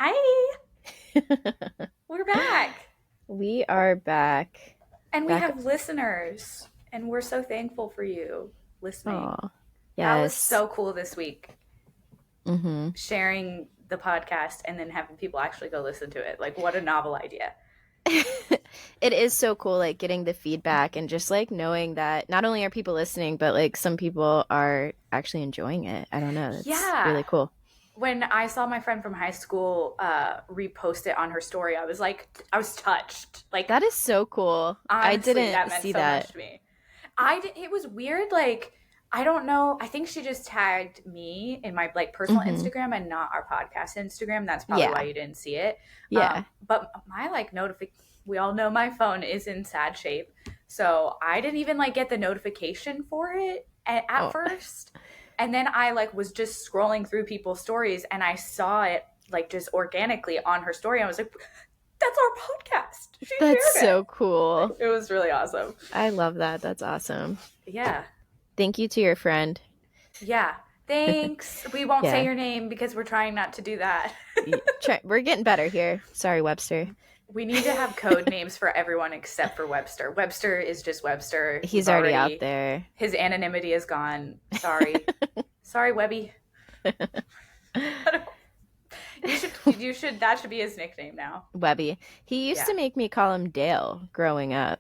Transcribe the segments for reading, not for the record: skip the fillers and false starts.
Hi, we're back. We are back. And we Back. have listeners. And we're so thankful for you listening. Oh, That was yes. so cool this week, hmm sharing the podcast and then having people actually go listen to it. Like, what a novel idea. It is so cool, like getting the feedback and just like knowing that not only are people listening, but like some people are actually enjoying it. I don't know. It's Yeah. really cool. When I saw my friend from high school repost it on her story, I was touched. Like, That is so cool. I honestly, that didn't meant see so much that. to me. It was weird. Like, I don't know. I think she just tagged me in my like personal hmm Instagram and not our podcast Instagram. That's probably why Yeah. you didn't see it. Yeah. But my like we all know my phone is in sad shape, so I didn't even like get the notification for it at Oh, first. And then I like was just scrolling through people's stories and I saw it like just organically on her story. I was like, "That's our podcast." She that's shared it. so cool. It was really awesome. I love that. That's awesome. Yeah. Thank you to your friend. Yeah. Thanks. We won't say Yeah. your name because we're trying not to do that. We're getting better here. Sorry, Webster. We need to have code names for everyone except for Webster. Webster is just Webster. He's already out there. His anonymity is gone. Sorry. Sorry, Webby. That should be his nickname now. Webby. He used Yeah. to make me call him Dale growing up.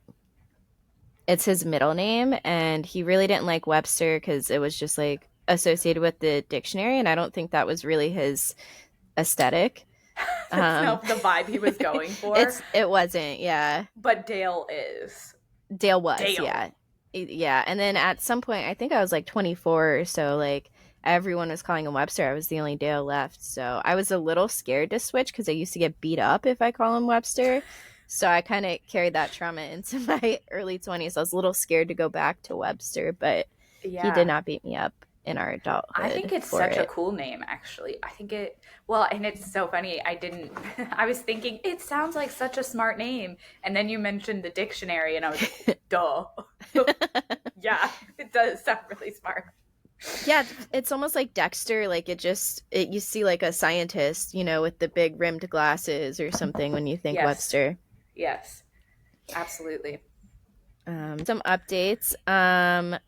It's his middle name, and he really didn't like Webster because it was just like associated with the dictionary, and I don't think that was really his aesthetic. That's Um, not the vibe he was going for, it wasn't, yeah. but Dale is. Dale was, Dale. yeah. Yeah, and then at some point, I think I was like 24 or so, like everyone was calling him Webster. I was the only Dale left. So I was a little scared to switch because I used to get beat up if I call him Webster. So I kind of carried that trauma into my early 20s. I was a little scared to go back to Webster, but he did Yeah. not beat me up in our I think adulthood it's for such a it. cool name, actually. Well, and it's so funny. I was thinking, it sounds like such a smart name. And then you mentioned the dictionary, and I was like, duh. Yeah, it does sound really smart. Yeah, it's almost like Dexter. Like you see like a scientist, with the big rimmed glasses or something when you think Yes, Webster. yes, absolutely. Some updates.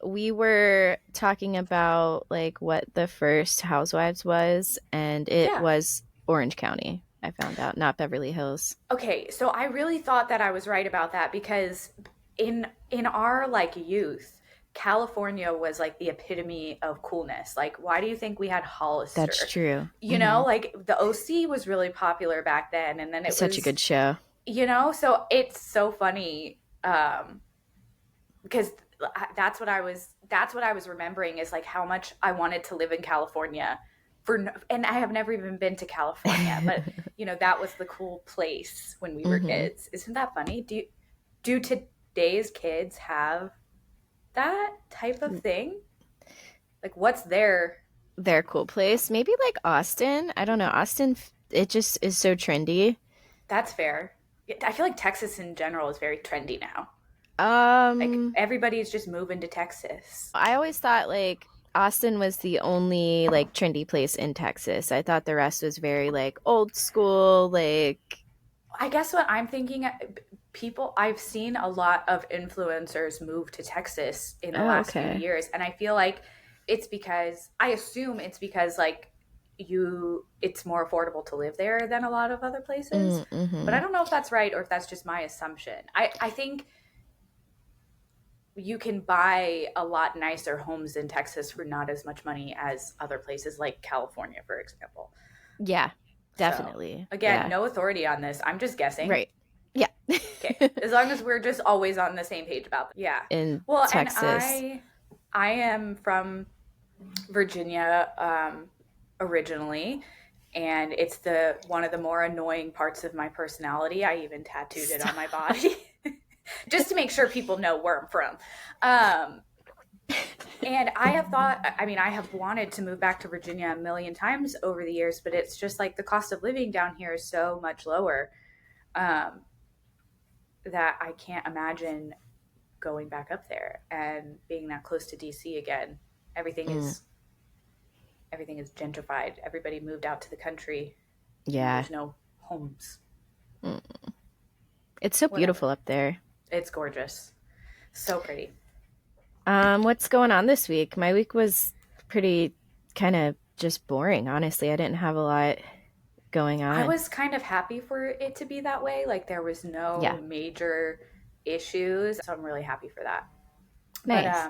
We were talking about like what the first Housewives was, and it Yeah. was Orange County. I found out, not Beverly Hills. Okay, so I really thought that I was right about that because in our like youth, California was like the epitome of coolness. Like, why do you think we had That's Hollister? true. Like the OC was really popular back then, and then it Such a was, good show. so it's so funny because that's what I was remembering is like how much I wanted to live in California and I have never even been to California, but that was the cool place when we were hmm kids. Isn't that funny? Do today's kids have that type of thing? Like, what's their? Their cool place, maybe like Austin. I don't know. Austin, it just is so trendy. That's fair. I feel like Texas in general is very trendy now. Like Um, everybody's just moving to Texas. I always thought like Austin was the only like trendy place in Texas. I thought the rest was very like old school, like I guess what I'm thinking, I've seen a lot of influencers move to Texas in the oh, last few okay. years. And I feel like I assume it's because like it's more affordable to live there than a lot of other places. But I Mm-hmm. don't know if that's right or if that's just my assumption. I think you can buy a lot nicer homes in Texas for not as much money as other places like California, for example. Yeah, So, definitely. again, Yeah. no authority on this. I'm just guessing. Right. Yeah. Okay. As long as we're just always on the same page about that. Yeah. In Well, and Texas. I am from Virginia originally, and it's the one of the more annoying parts of my personality. I even tattooed it on my body just to make sure people know where I'm from. Um, and I have thought, I mean, I have wanted to move back to Virginia a million times over the years, but it's just like the cost of living down here is so much lower um, that I can't imagine going back up there and being that close to DC again. Everything Mm. is everything is gentrified. Everybody moved out to the country. and Yeah. there's no homes. Mm. It's so beautiful Whatever. up there. It's gorgeous. So pretty. What's going on this week? My week was pretty kind of just boring, honestly. I didn't have a lot going I on. was kind of happy for it to be that way. Like there was Yeah. no major issues. So I'm really happy for that. But Nice.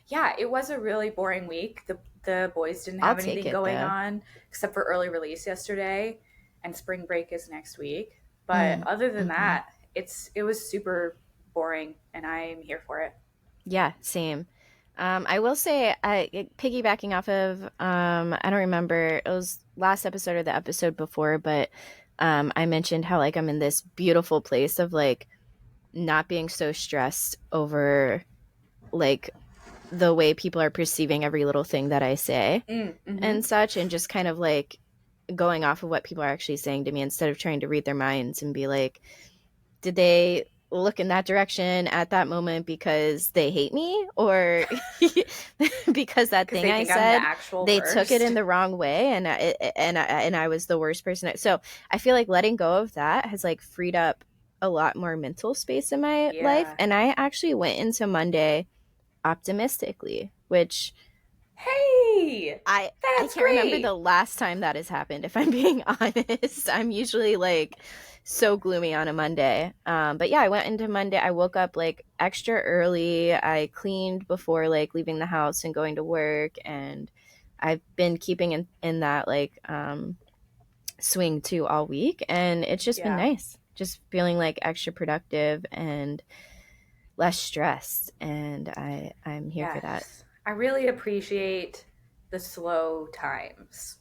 yeah, it was a really boring week. The boys didn't I'll have take anything it going though. on except for early release yesterday, and spring break is next week. But Mm. other than Hmm. that, it was super boring, and I'm here for it. Yeah, same. I will say, piggybacking off of, I don't remember, it was last episode or the episode before, but I mentioned how like I'm in this beautiful place of like not being so stressed over like the way people are perceiving every little thing that I say Mm-hmm. and such, and just kind of like going off of what people are actually saying to me instead of trying to read their minds and be like, did they look in that direction at that moment because they hate me or because that Because thing they I think I'm the said actual they took it worst. in the wrong way and I was the worst person. So I feel like letting go of that has like freed up a lot more mental space in my life, Yeah. and I actually went into Monday optimistically, which Hey, I that's can't remember the great. last time that has happened, if I'm being honest. I'm usually like so gloomy on a Monday. But yeah, I went into Monday. I woke up like extra early. I cleaned before like leaving the house and going to work, and I've been keeping in that like swing too all week, and it's just been Yeah. nice. Just feeling like extra productive and less stressed, and I'm here for that. Yes. I really appreciate the slow times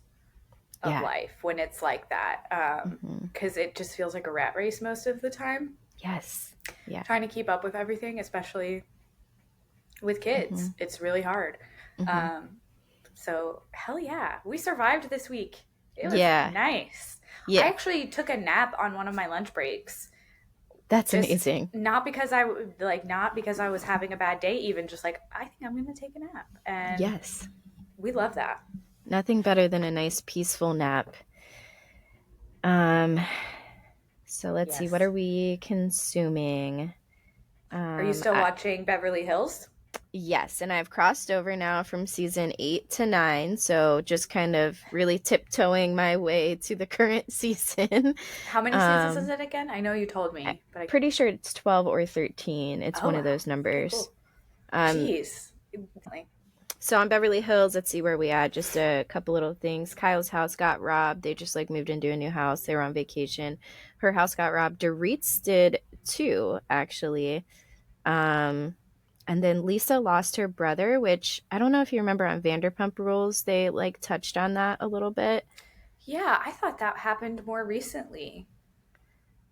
of Yeah. life when it's like that. Hmm. Because it just feels like a rat race most of the time, Yes. Yeah. trying to keep up with everything, especially with Hmm. kids. It's really hard. Hmm. Um, so, hell yeah. We survived this week. It was Yeah. nice. I Yeah. actually took a nap on one of my lunch breaks. That's Just amazing. not because I was having a bad day, even just like I think I'm gonna take a nap, and Yes. we love that. Nothing better than a nice peaceful nap. Um, so let's see, what Yes. are we consuming? Are you Um, still I, watching Beverly Hills? yes, and I've crossed over now from season 8 to 9, so just kind of really tiptoeing my way to the current season. How many seasons is Um, it again? I know you told I'm me, but I. pretty sure it's 12 or 13. It's Oh one of wow. those Okay, numbers. cool. Um, Jeez. So on Beverly Hills, let's see where we at. Just a couple little things. Kyle's house got robbed. They just like moved into a new house. They were on vacation. Her house got robbed. Dorit's did too, actually. Um, and then Lisa lost her brother, which I don't know if you remember on Vanderpump Rules. They like touched on that a little bit. Yeah, I thought that happened more recently.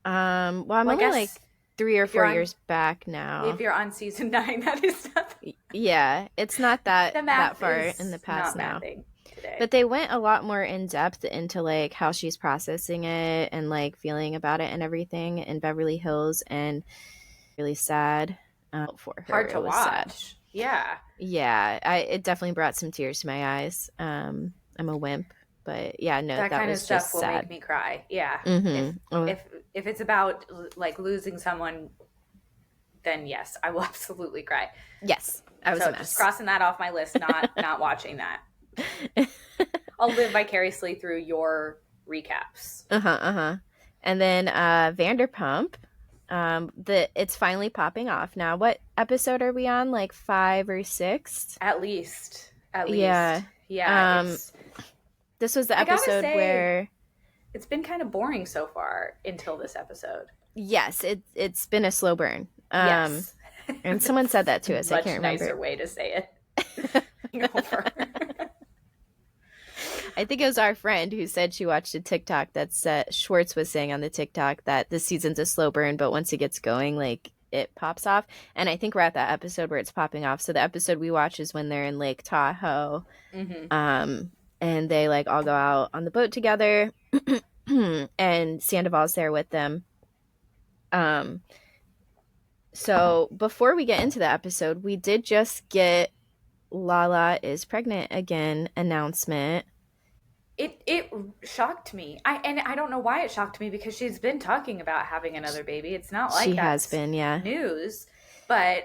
Well, I'm Well, I only guess like 3 or 4 years back if now. you're on season 9, that is not Yeah, it's not that the that math far in the is past not now. mathing today. But they went a lot more in depth into like how she's processing it and like feeling about it and everything in Beverly Hills, and really sad for her. Hard It to was sad. watch. Yeah. Yeah, it definitely brought some tears to my eyes. I'm a wimp, but yeah, no, That that kind of was stuff just will make sad. me cry. Yeah. If Mm-hmm. if if it's about like losing someone, then yes, I will absolutely cry. Yes, I was a So just mess. crossing that off my list, not watching that. I'll live vicariously through your recaps. Uh-huh, uh-huh. And then Vanderpump, it's finally popping off now. What episode are we on? Like 5 or 6? At least. At Yeah. least. Yeah, Um, it's this was the I got to episode say where, it's been kind of boring so far until this episode. yes, it's been a slow burn. Yes. And someone said that to us. I Much can't nicer remember. way to say it. Over. I think it was our friend who said she watched a TikTok that said Schwartz was saying on the TikTok that the season's a slow burn, but once it gets going, like it pops off. And I think we're at that episode where it's popping off. So the episode we watch is when they're in Lake Tahoe, Mm-hmm. um, and they like all go out on the boat together, and Sandoval's there with them. Um, so before we get into the episode, we did just get Lala is pregnant again announcement. it shocked me. I don't know why it shocked me, because she's been talking about having another baby. It's not like She has that's been, yeah. news. But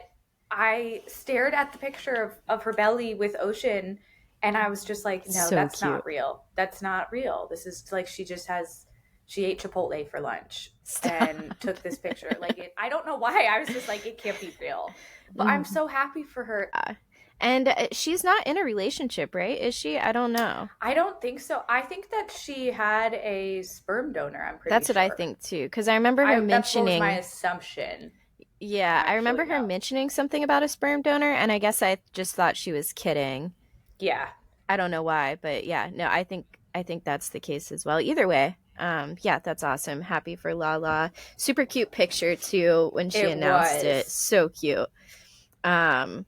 I stared at the picture of her belly with Ocean, and I was just like, no, So that's cute. not real. That's not real. This is like she ate Chipotle for lunch and Stop. took this picture. Like I don't know why. I was just like, it can't be real. But I'm so happy for her. Yeah. And she's not in a relationship, right? Is she? I don't know. I don't think so. I think that she had a sperm donor, I'm pretty That's what I sure. think too. Because I remember her I That's what was my mentioning, assumption. I yeah, don't I actually remember her know. mentioning something about a sperm donor, and I guess I just thought she was kidding. Yeah. I don't know why, but yeah, no, I think that's the case as well. Either way, yeah, that's awesome. Happy for Lala. Super cute picture too when she It announced it. was. So cute. Um,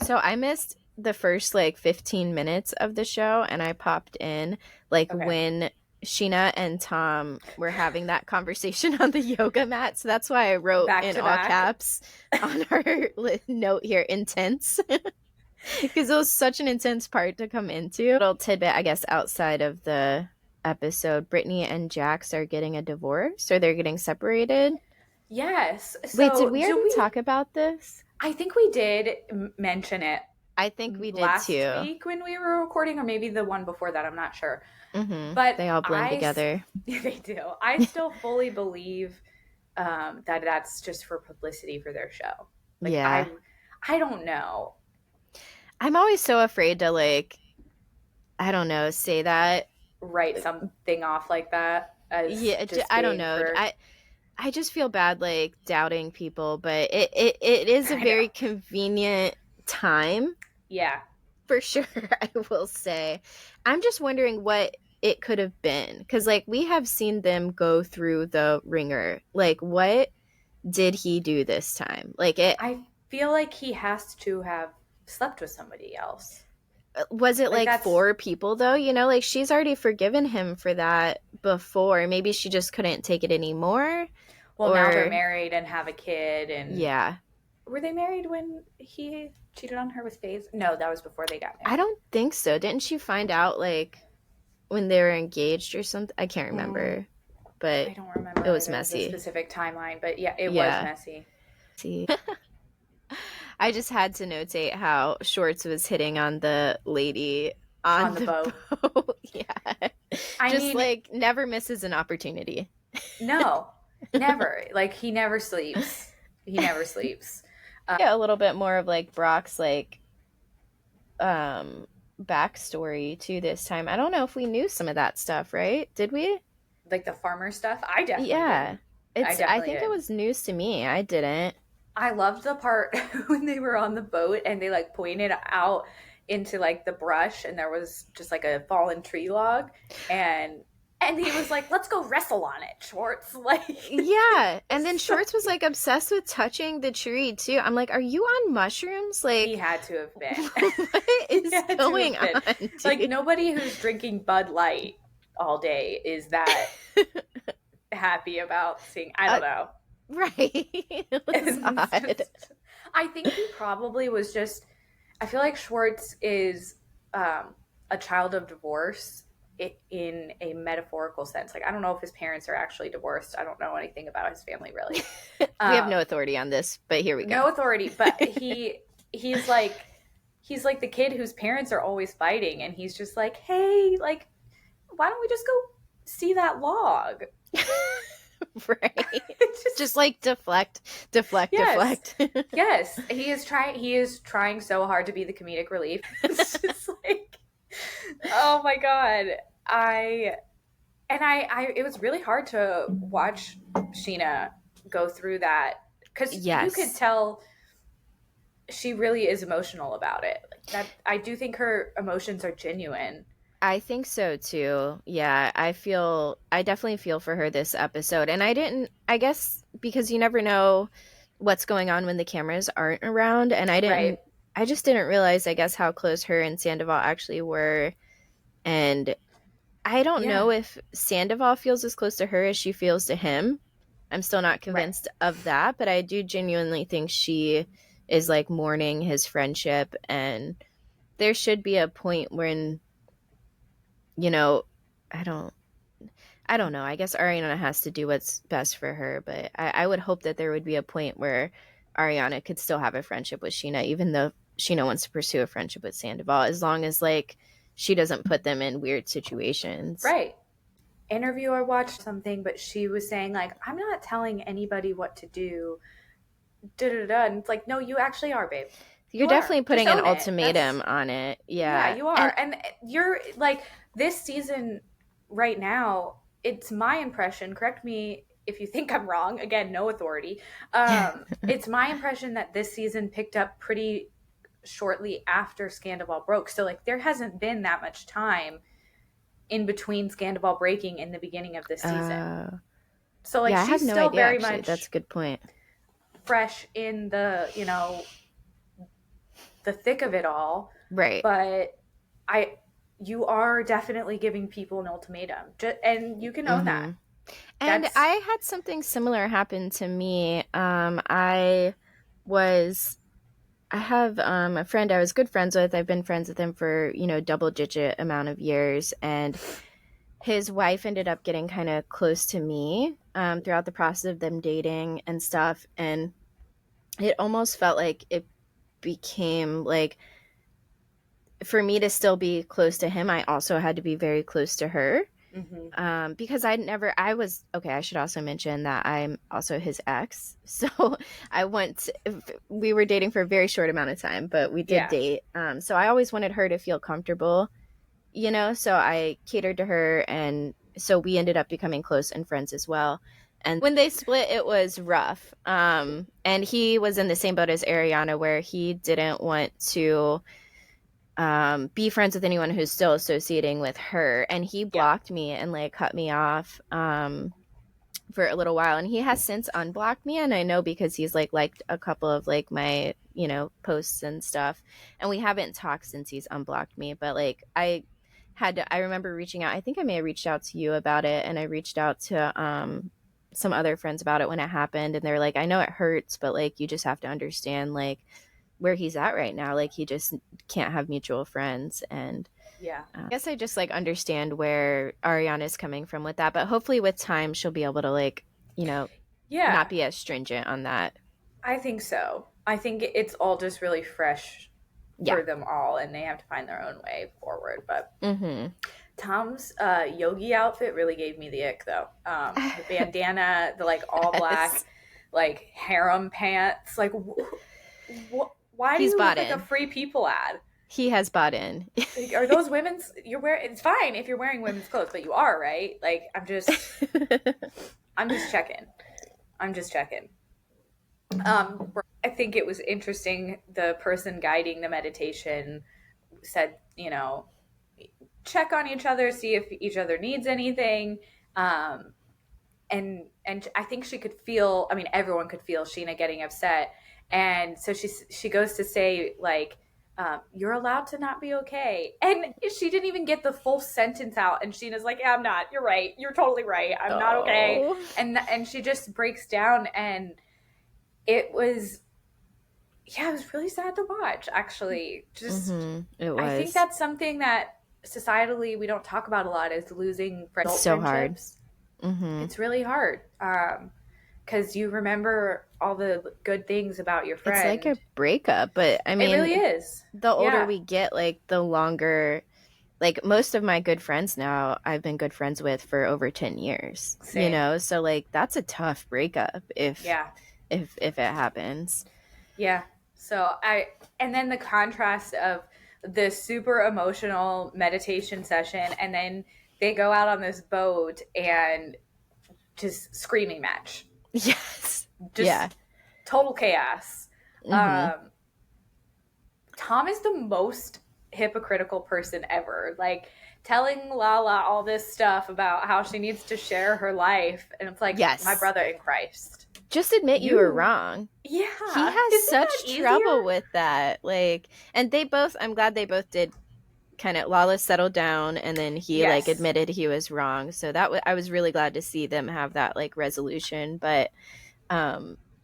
so I missed the first like 15 minutes of the show, and I popped in like Okay. when Sheena and Tom were having that conversation on the yoga mat. So that's why I wrote Back in to all back. caps on our note here, intense. Because it was such an intense part to come into. Little tidbit, I guess, outside of the episode, Brittany and Jax are getting a divorce or they're getting separated. Yes. Wait, did So, we do already we talk about this? I think we did mention it I think we did last too. week when we were recording, or maybe the one before that, I'm not sure. Mm-hmm. But They all blend I together. they do. I still fully believe that that's just for publicity for their show. Like Yeah. I don't know. I'm always so afraid to like, I don't know, say that. Write something off like that as Yeah, just I don't being know. for. I just feel bad like doubting people, but it is a I know. very convenient time Yeah. for sure. I will say. I'm just wondering what it could have been because like we have seen them go through the ringer. Like what did he do this time? Like it I feel like he has to have slept with somebody else. was it Like like that's four people though? You know, like she's already forgiven him for that before. Maybe she just couldn't take it anymore well, now they're or married and have a kid. And yeah. were they married when he cheated on her with Faith? No, that was before they got I married. don't think so. Didn't she find out like when they were engaged or something? I can't Mm, remember, but I don't remember it was either the messy. specific timeline, but yeah, it was Yeah. messy. See, I just had to notate how Shorts was hitting on the lady On on the the boat. boat. Yeah. I Just mean, like never misses an opportunity. no, never. Like he never sleeps. He never sleeps. Yeah, a little bit more of like Brock's like um backstory to this time. I don't know if we knew some of that stuff, right? Did we? Like the farmer stuff. I definitely Yeah. didn't. I I definitely think it didn't. was news to me. I didn't. I loved the part when they were on the boat and they like pointed out into like the brush, and there was just like a fallen tree log, and he was like, "Let's go wrestle on it, Schwartz." Like Yeah. And then so Shorts was like obsessed with touching the tree too. I'm like, are you on mushrooms? he Like, had to have been. what He is had to going have been. on, Like dude? nobody who's drinking Bud Light all day is that happy about seeing. I uh, don't know. right. It was It's odd. just, I think he probably was just. I feel like Schwartz is a child of divorce in a metaphorical sense. Like I don't know if his parents are actually divorced. I don't know anything about his family really. We have Um, no authority on this, but here we go. no authority, but he's like the kid whose parents are always fighting, and he's just like, hey, like, why don't we just go see that log? Right. It's Just just like deflect, deflect, yes, deflect. yes. He is trying so hard to be the comedic relief. It's just like, oh my god, I I it was really hard to watch Sheena go through that, because you could Yes. tell she really is emotional about it. Like that, I do think her emotions are genuine. I think so too. Yeah, I definitely feel for her this episode. And I guess because you never know what's going on when the cameras aren't around. And Right. I just didn't realize, I guess, how close her and Sandoval actually were. And I don't Yeah. know if Sandoval feels as close to her as she feels to him. I'm still not Right. convinced of that, but I do genuinely think she is like mourning his friendship. And there should be a point when you know, I don't I don't know. I guess Ariana has to do what's best for her, but I would hope that there would be a point where Ariana could still have a friendship with Sheena, even though Sheena wants to pursue a friendship with Sandoval, as long as like she doesn't put them in weird situations. Right. Interview I watched something, but she was saying like, I'm not telling anybody what to do. Da da da. And it's like, no, you actually are, babe. You're You are. definitely Just putting an own it. ultimatum That's on it. Yeah, Yeah. you And are. And you're like this season right now, it's my impression, correct me if you think I'm wrong, again, no authority. It's my impression that this season picked up pretty shortly after Scandival broke. So like there hasn't been that much time in between Scandival breaking and the beginning of this season. uh So like yeah, I have she's no still idea very actually. That's much a good point. fresh in the thick of it all. Right. But I you are definitely giving people an ultimatum. And you can own that. Mhm. And That's I had something similar happen to me. Was I have a friend I was good friends with. I've been friends with him for, double digit amount of years, and his wife ended up getting kind of close to me throughout the process of them dating and stuff, and it almost felt like it became like for me to still be close to him, I also had to be very close to her. mm-hmm. Because I was okay. I should also mention that I'm also his ex. So we were dating for a very short amount of time, but we did Yeah. date. So I always wanted her to feel comfortable, so I catered to her. And so we ended up becoming close and friends as well. And when they split, it was rough. And he was in the same boat as Ariana, where he didn't want to be friends with anyone who's still associating with her, and he Yeah. blocked me and like cut me off for a little while, and he has since unblocked me, and I know because he's like liked a couple of like my posts and stuff, and we haven't talked since he's unblocked me. But like I remember reaching out. I think I may have reached out to you about it, and I reached out to some other friends about it when it happened, and they're like, I know it hurts, but like you just have to understand like where he's at right now. Like he just can't have mutual friends. And Yeah. I guess I just like understand where Ariana is coming from with that. But hopefully with time, she'll be able to like, Yeah. not be as stringent on that. I think so. I think it's all just really fresh Yeah. for them all, and they have to find their own way forward. But Mm-hmm. Tom's yogi outfit really gave me the ick, though. The bandana, the like all black, Yes. like harem pants. Like, why do He's you look bought like a in. Free People ad? He has bought in. Like, are those women's? You're wearing. It's fine if you're wearing women's clothes, but you are, right? Like, I'm just checking. I'm just checking. I think it was interesting. The person guiding the meditation said, check on each other, see if each other needs anything. And I think she could feel. I mean, everyone could feel Sheena getting upset, and so she goes to say like, "You're allowed to not be okay," and she didn't even get the full sentence out, and Sheena's like, "Yeah, I'm not. You're right. You're totally right. I'm not okay," Oh. and she just breaks down, and it was. Yeah, it was really sad to watch, actually. Just, It I think was. that's something that societally we don't talk about a lot is losing It's adult so hard. friendships. Mm-hmm. It's really hard because you remember all the good things about your It's like a friend. breakup, but I It really mean, is. the older Yeah, we get, like the longer, like most of my good friends now I've been good friends with for over 10 years, same. so like that's a tough breakup if Yeah, if it happens. yeah. And then the contrast of the super emotional meditation session, and then they go out on this boat and just screaming match. Yes. Yeah. Just total chaos. Mm-hmm. Tom is the most hypocritical person ever. Like telling Lala all this stuff about how she needs to share her life, and it's like my Yes. brother in Christ. Just admit you were wrong. Yeah, He has isn't such that trouble easier? with that. Like, and I'm glad they both did kind of, Lala settled down, and then he like Yes. admitted he was wrong. So I was really glad to see them have that like resolution. But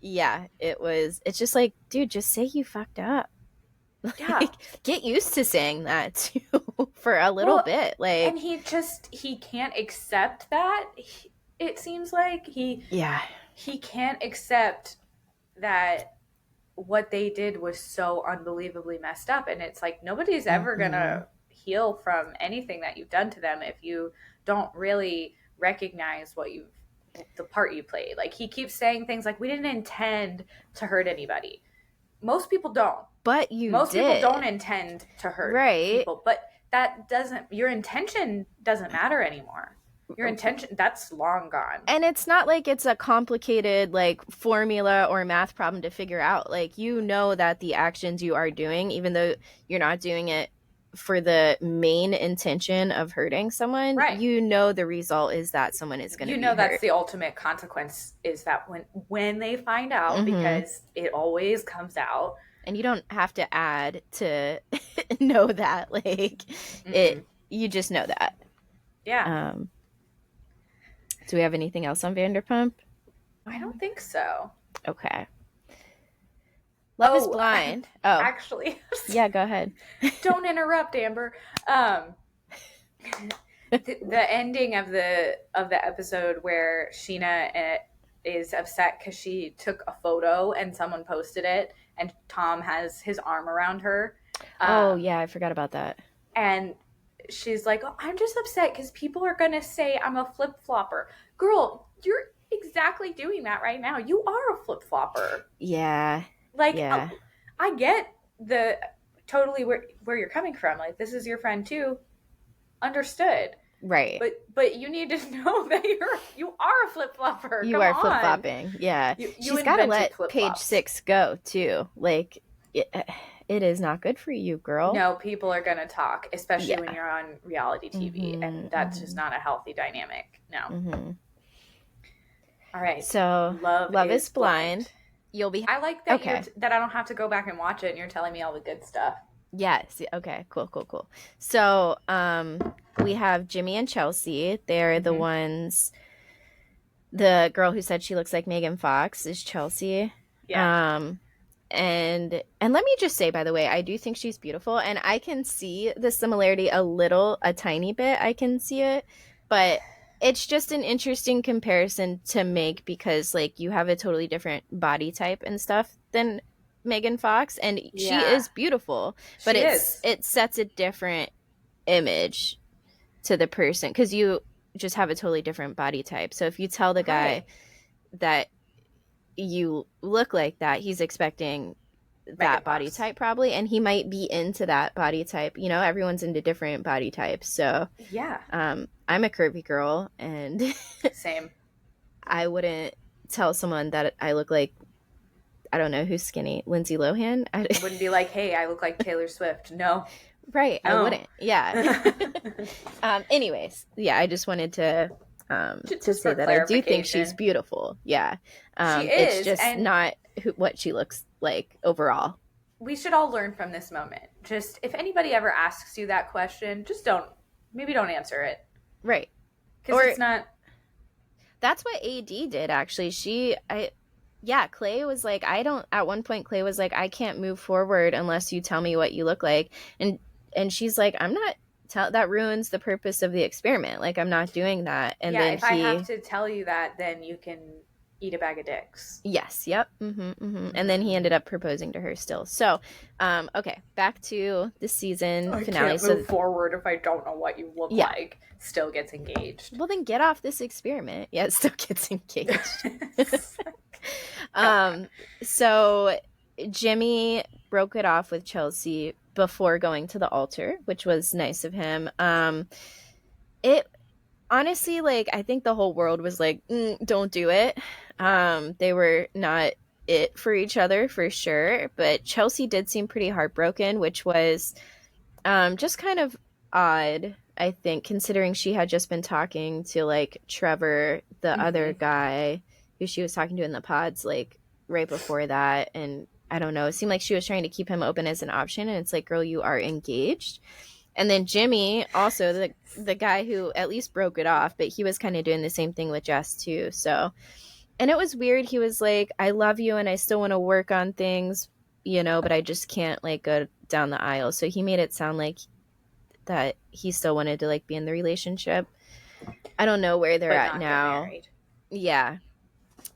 yeah, it's just like, dude, just say you fucked up. Yeah. Like, get used to saying that too. for a little Well, bit. and Like, he can't accept that. It seems like yeah. he can't accept that what they did was so unbelievably messed up, and it's like nobody's ever Hmm. gonna heal from anything that you've done to them if you don't really recognize the part you played. Like he keeps saying things like we didn't intend to hurt anybody. Most people don't. But you Most people don't did. intend to hurt Right. people, but that doesn't your intention doesn't matter anymore. Your intention, that's long gone. And it's not like it's a complicated like formula or math problem to figure out. Like you know that the actions you are doing, even though you're not doing it for the main intention of hurting someone, Right. you know the result is that someone is going to You be know that's hurt. the ultimate consequence is that when they find out, Hmm. because it always comes out. And you don't have to add to know that. Like it, Mm-mm. you just know that. Yeah. Um, do we have anything else on Vanderpump? I don't think so. Okay. Love is Oh, Blind. Oh, actually, yeah, go ahead. don't interrupt, Amber. Um, the ending of the episode where Sheena is upset because she took a photo and someone posted it, and Tom has his arm around her. Oh, Um, yeah, I forgot about that. and she's like, oh, I'm just upset because people are gonna say I'm a flip flopper. Girl, you're exactly doing that right now. You are a flip flopper. Yeah. Like, Yeah. I get the totally where you're coming from. Like, this is your friend too. Understood. Right. But you need to know that you are a flip flopper. You Come are flip on. flopping. Yeah. You She's got to invented let flip page flops. 6 go, too. Like, it is not good for you, girl. No, people are gonna talk, especially when Yeah. you're on reality TV, Hmm. and that's just not a healthy dynamic. No. Hmm. All right. So, Love Love is is blind. Blind. You'll be. I like that Okay. that I don't have to go back and watch it, and you're telling me all the good stuff. Yes. Okay. Cool. Cool. Cool. So, we have Jimmy and Chelsea. They're the Mm-hmm. ones. The girl who said she looks like Megan Fox is Chelsea. Yeah. Um, and let me just say, by the way, I do think she's beautiful, and I can see the similarity a tiny bit. I can see it, but it's just an interesting comparison to make because like you have a totally different body type and stuff than Megan Fox, and she Yeah. is beautiful, but She is. it sets a different image to the person because you just have a totally different body type. So if you tell the guy Right. that you look like that, he's expecting Megan that body Fox. type probably, and he might be into that body type. You know, everyone's into different body types. So Yeah. I'm a curvy girl, and Same. I wouldn't tell someone that I look like, I don't know who's skinny, Lindsay Lohan. Wouldn't be like, hey, I look like Taylor Swift. No. Right, I No. wouldn't. Yeah. Anyways, yeah, I just wanted to Just say for that I do think she's clarification. beautiful. Yeah. She It's is, just and not what she looks like overall. we should all learn from this moment. Just if anybody ever asks you that question, just don't answer it. Right. Because it's not. That's what AD did actually. Yeah, Clay was like, at one point Clay was like, I can't move forward unless you tell me what you look like. And she's like, I'm not that ruins the purpose of the experiment. Like I'm not doing that. And Yeah, then if I have to tell you that, then you can eat a bag of dicks. yes, yep. And then he ended up proposing to her still. So, okay, back to the season finale. Can't move forward if I don't know what you look Yeah. like. Still gets engaged. Well, then get off this experiment. Yeah, it still gets engaged. So Jimmy broke it off with Chelsea before going to the altar, which was nice of him. It honestly, like, I think the whole world was like, don't do it. They were not it for each other for sure, but Chelsea did seem pretty heartbroken, which was just kind of odd, I think, considering she had just been talking to like Trevor, the other guy who she was talking to in the pods, like right before that. And I don't know, it seemed like she was trying to keep him open as an option. And it's like, girl, you are engaged. And then Jimmy, also the guy who at least broke it off, but he was kind of doing the same thing with Jess too. So, and it was weird. He was like, I love you and I still want to work on things, you know, but I just can't like go down the aisle. So he made it sound like that he still wanted to like be in the relationship. I don't know where they're but at not get now. married. Yeah,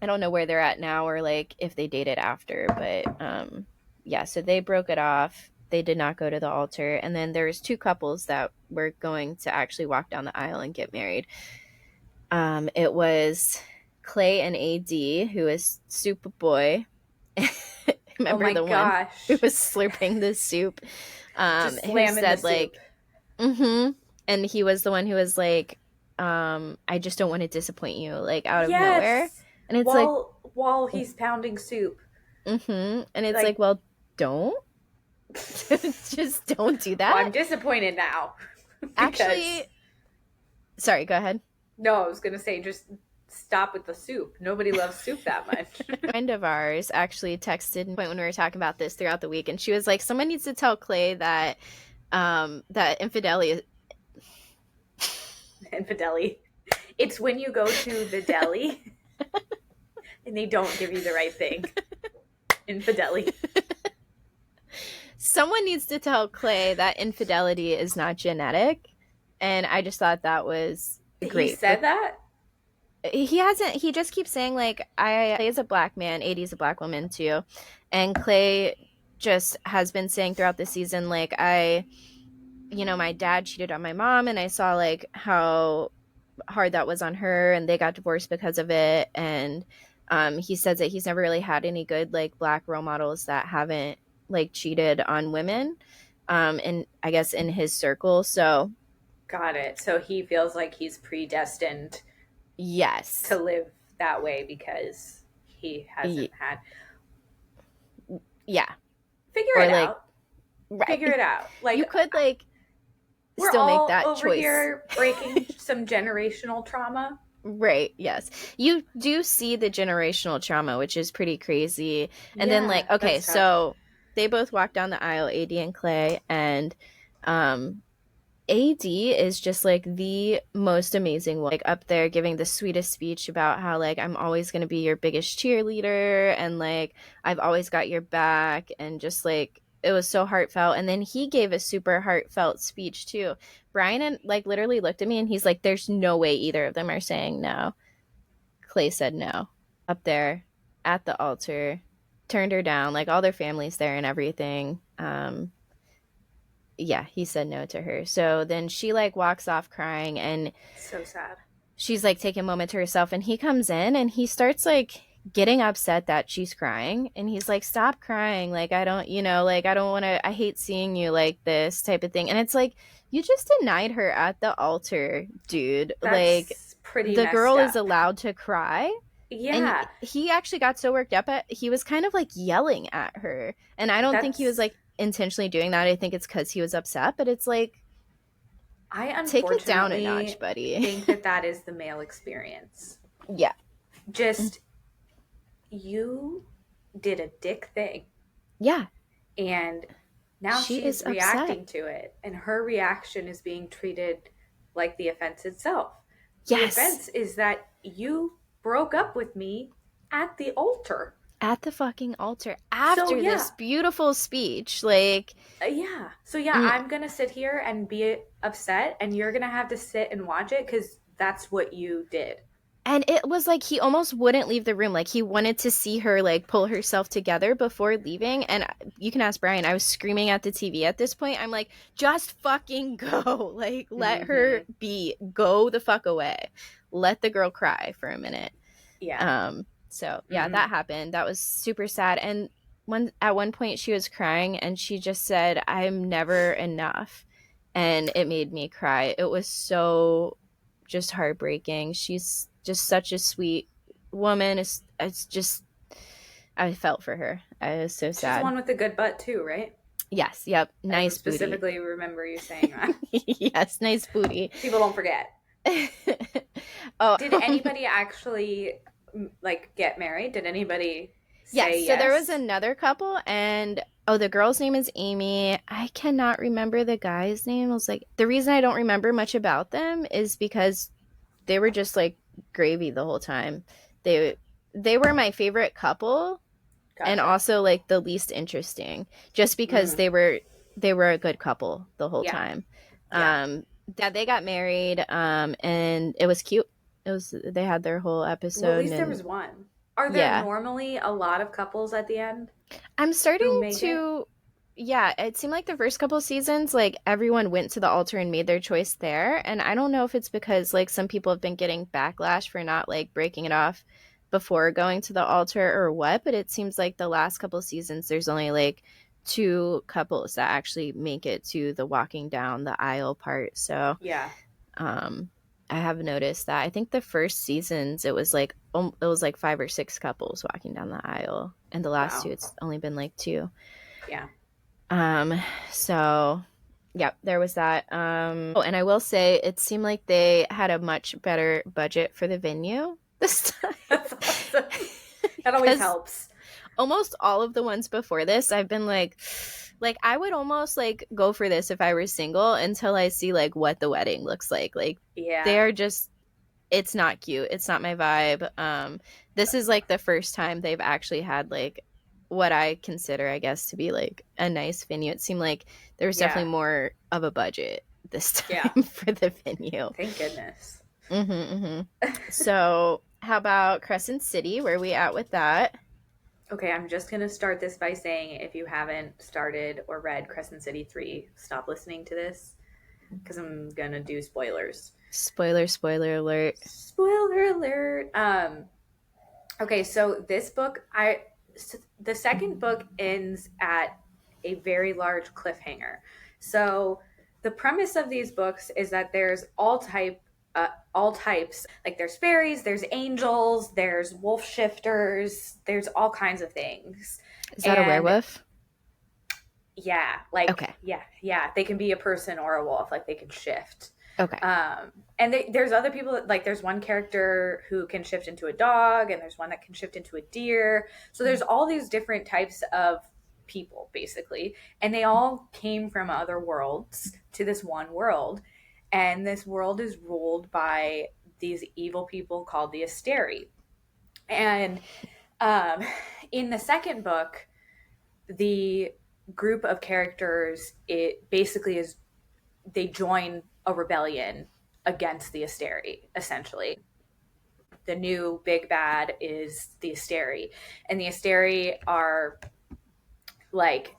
I don't know where they're at now or like if they dated after, but yeah, so they broke it off. They did not go to the altar. And then there's two couples that were going to actually walk down the aisle and get married. It was Clay and AD, who is Soup Boy. Oh Remember my the one who gosh. was slurping the soup? Just Who slamming the said soup. like, mm-hmm. And he was the one who was like, I just don't want to disappoint you, like out of nowhere. Yes. And it's like, While he's pounding soup. mm-hmm. And it's like, Like, well, don't. Just don't do well, that. I'm disappointed now because Actually, sorry, go ahead. no, I was gonna say just stop with the soup. Nobody loves soup that much. A friend of ours actually texted when we were talking about this throughout the week, and she was like, someone needs to tell Clay that that infidelity. Infidelity. It's when you go to the deli and they don't give you the right thing. Infidelity. Someone needs to tell Clay that infidelity is not genetic, and I just thought that was He great. But said that? he hasn't. He just keeps saying like, I Clay is a black man, AD is a black woman too, and Clay just has been saying throughout the season like, my dad cheated on my mom, and I saw like how hard that was on her, and they got divorced because of it. And he says that he's never really had any good like black role models that haven't like cheated on women, and I guess in his circle. So Got it. So he feels like he's predestined to yes, live that way because he hasn't had. yeah, Figure or it like out. right, Figure it out. you Like, could like we're still make all that over choice. here breaking some generational trauma. Right, yes. You do see the generational trauma, which is pretty crazy. And then Yeah, like, okay, that's tough. so they both walk down the aisle, AD and Clay, and um AD is just like the most amazing one, like up there giving the sweetest speech about how like I'm always going to be your biggest cheerleader, and like I've always got your back, and just like it was so heartfelt. And then he gave a super heartfelt speech too. Brian and like literally looked at me and he's like, there's no way either of them are saying no. Clay said no up there at the altar, turned her down, like all their families there and everything. Yeah, he said no to her. So then she like walks off crying, and So sad. she's like taking a moment to herself, and he comes in and he starts like getting upset that she's crying, and he's like, stop crying, like I don't, like I don't want to, I hate seeing you like this type of thing. And it's like, you just denied her at the altar, dude. Like That's pretty the messed girl is up. allowed to cry. And Yeah, he actually got so worked up at, he was kind of like yelling at her, and I don't think he was that's. like intentionally doing that. I think it's because he was upset, but it's like, I take it down a unfortunately notch, buddy. think that that is the male experience. Yeah. Just, you did a dick thing. Yeah. And now She is she's upset. reacting to it. And her reaction is being treated like the offense itself. The Yes. offense is that you broke up with me at the altar. At the fucking altar So, after yeah. this beautiful speech. Like, Yeah. So, yeah, mm, I'm going to sit here and be upset, and you're going to have to sit and watch it because that's what you did. and it was like he almost wouldn't leave the room. Like he wanted to see her like pull herself together before leaving. And you can ask Brian, I was screaming at the TV at this point. I'm like, just fucking go. Like, let her Mm-hmm. be. Go the fuck away. Let the girl cry for a minute. Yeah. So yeah, Mm-hmm. that happened. That was super sad. And at one point she was crying and she just said, I'm never enough. And it made me cry. It was so just heartbreaking. She's just such a sweet woman. It's just, I felt for her. I was so She's the sad. one with the good butt, too, right? Yes, yep. I Nice booty. specifically remember you saying that. Yes, nice booty. People don't forget. Oh, Did anybody actually like get married? Did anybody say yes. So there was yes? another couple, and oh, the girl's name is Amy. I cannot remember the guy's name. I was like, the reason I don't remember much about them is because they were just like gravy the whole time. They they were my favorite couple, and Gotcha. also like the least interesting, just because Mm-hmm. they were a good couple the whole Yeah. time. Yeah. That they got married, and it was cute. It was they had their whole Well, at episode, least there and was one. Are there yeah, normally a lot of couples at the end I'm who starting make it? to. Yeah, it seemed like the first couple seasons, like everyone went to the altar and made their choice there. And I don't know if it's because like some people have been getting backlash for not like breaking it off before going to the altar or what, but it seems like the last couple seasons, there's only like two couples that actually make it to the walking down the aisle part. So, Yeah. um, I have noticed that. I think the first seasons it was like five or six couples walking down the aisle, and the last two Wow. it's only been like two. Yeah. Um, so yeah, there was that. Oh, and I will say it seemed like they had a much better budget for the venue this time. That's awesome. That always Because helps. almost all of the ones before this, I've been like I would almost like go for this if I were single until I see like what the wedding looks like. Like they Yeah. are just it's not cute. It's not my vibe. This is like the first time they've actually had like what I consider, I guess, to be like a nice venue. It seemed like there was Yeah. definitely more of a budget this Yeah. time for the venue. Thank goodness. Mm-hmm. So, how about Crescent City? Where are we at with that? Okay, I'm just going to start this by saying if you haven't started or read Crescent City 3, stop listening to this because I'm going to do spoilers. Spoiler alert. Spoiler alert. Okay, so this book, the second book ends at a very large cliffhanger. So the premise of these books is that there's all types. Like there's fairies, there's angels, there's wolf shifters, there's all kinds of things. Is that a And werewolf? yeah, like Okay. yeah, they can be a person or a wolf. Like they can shift. Okay. And there's other people like there's one character who can shift into a dog, and there's one that can shift into a deer. So there's all these different types of people basically, and they all came from other worlds to this one world, and this world is ruled by these evil people called the Asteri. And um, in the second book, the group of characters it basically is they join a rebellion against the Asteri, essentially. The new big bad is the Asteri. And the Asteri are like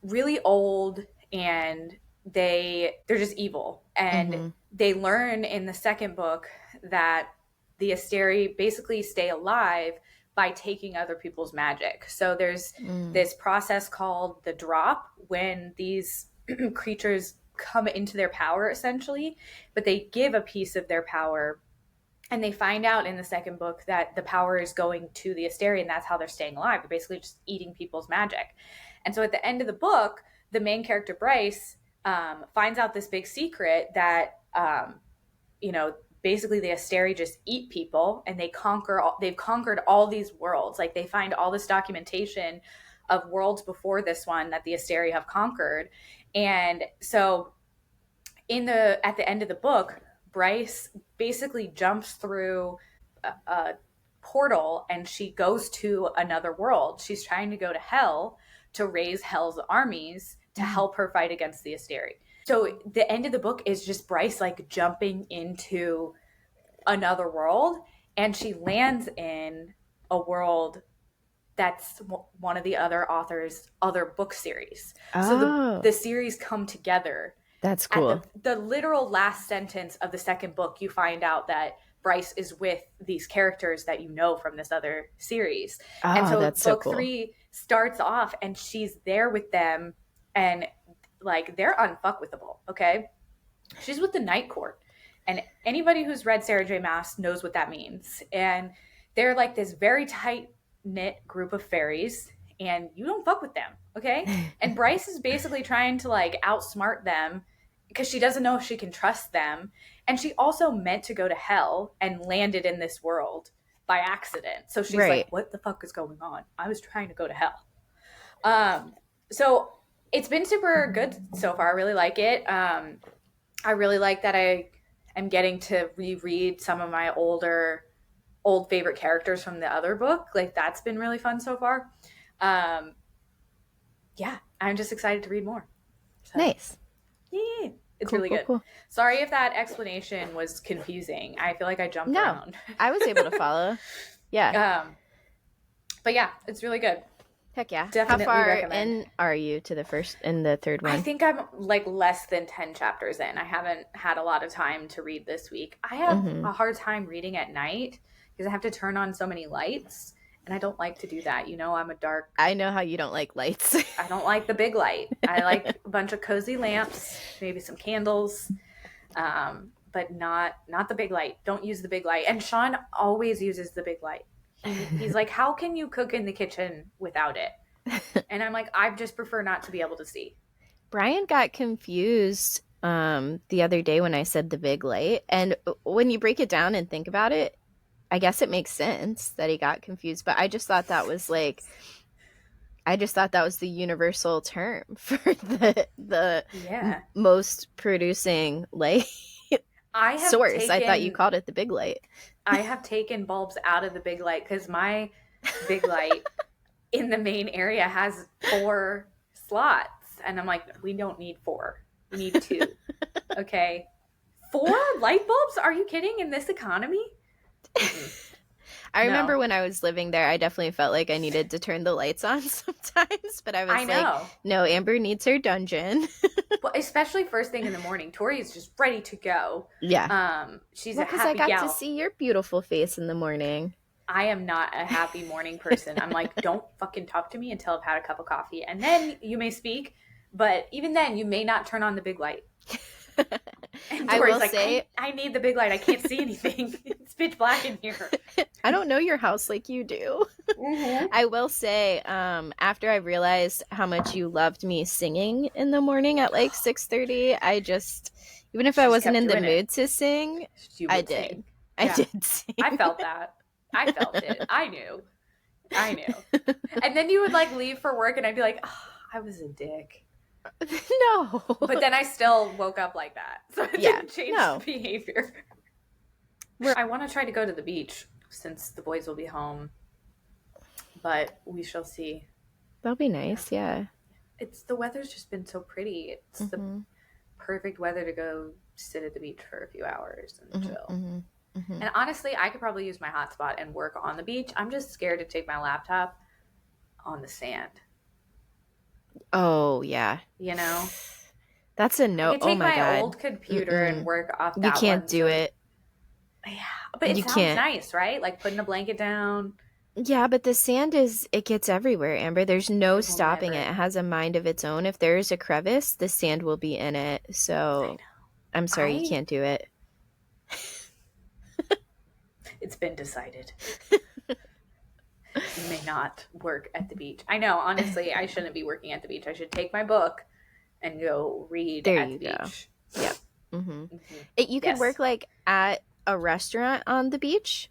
really old and they're just evil. And Mm-hmm. they learn in the second book that the Asteri basically stay alive by taking other people's magic. So there's Mm. this process called the drop when these creatures come into their power essentially, but they give a piece of their power, and they find out in the second book that the power is going to the Asteri, and that's how they're staying alive. They're basically just eating people's magic. And so at the end of the book, the main character Bryce finds out this big secret that you know basically the Asteri just eat people, and they've conquered all these worlds. Like they find all this documentation of worlds before this one that the Asteri have conquered. And so at the end of the book, Bryce basically jumps through a portal and she goes to another world. She's trying to go to hell to raise hell's armies to Mm. help her fight against the Asteri. So the end of the book is just Bryce like jumping into another world, and she lands in a world that's one of the other author's other book series. So Oh, the series come together that's at cool. the literal last sentence of the second book. You find out that Bryce is with these characters that you know from this other series. And Oh, so that's so book cool. 3 starts off and she's there with them, and like they're unfuckwithable, okay? She's with the Night Court. And anybody who's read Sarah J. Maas knows what that means. And they're like this very tight knit group of fairies, and you don't fuck with them, okay? And Bryce is basically trying to like outsmart them because she doesn't know if she can trust them. And she also meant to go to hell and landed in this world by accident. So she's like, Right. what the fuck is going on? I was trying to go to hell. So it's been super good so far. I really like it. I really like that I am getting to reread some of my old favorite characters from the other book. Like that's been really fun so far. Um, yeah, I'm just excited to read more. So Nice. yeah, It's Cool, really cool, good. cool. Sorry if that explanation was confusing. I feel like I jumped No, around. I was able to follow. Yeah. But yeah, it's really good. Heck yeah. How Definitely far recommend. in are you to the first and the third I one? think I'm like less than 10 chapters in. I haven't had a lot of time to read this week. I have Mm-hmm. a hard time reading at night because I have to turn on so many lights, and I don't like to do that. I'm a dark. I know how you don't like lights. I don't like the big light. I like a bunch of cozy lamps, maybe some candles, but not the big light. Don't use the big light. And Sean always uses the big light. He's like, how can you cook in the kitchen without it? And I'm like, I just prefer not to be able to see. Brian got confused the other day when I said the big light. And when you break it down and think about it, I guess it makes sense that he got confused. But I just thought that was the universal term for the Yeah. most producing light source. I thought you called it the big light. I have taken bulbs out of the big light because my big light in the main area has 4 slots. And I'm like, we don't need 4. We need 2. Okay. 4 light bulbs? Are you kidding? In this economy? I remember when I was living there, I definitely felt like I needed to turn the lights on sometimes, but I was like, no, Amber needs her dungeon. Well, especially first thing in the morning. Tori is just ready to go. Yeah. She's a happy gal. Because I got to see your beautiful face in the morning. I am not a happy morning person. I'm like, don't fucking talk to me until I've had a cup of coffee. And then you may speak, but even then you may not turn on the big light. And I will like, say, I need the big light. I can't see anything. It's pitch black in here. I don't know your house like you do. Mm-hmm. I will say, after I realized how much you loved me singing in the morning at like 6:30, I just, even if I wasn't in the mood to sing, I did. Sing. I did sing. I felt that. I felt it. I knew. And then you would like leave for work and I'd be like, oh, I was a dick. No. But then I still woke up like that. So it didn't change the behavior. I want to try to go to the beach since the boys will be home. But we shall see. That'll be nice, yeah. The weather's just been so pretty. It's the perfect weather to go sit at the beach for a few hours and chill. And honestly, I could probably use my hotspot and work on the beach. I'm just scared to take my laptop on the sand. Oh, yeah. That's a no. I could take my old computer and work off that. You can't do it. Yeah, but it sounds nice, right? Like putting a blanket down. Yeah, but the sand it gets everywhere, Amber. There's no stopping it. It has a mind of its own. If there is a crevice, the sand will be in it. So I'm sorry, you can't do it. It's been decided. You may not work at the beach. I know, honestly, I shouldn't be working at the beach. I should take my book and go read at the beach. Yep. You could work like at a restaurant on the beach,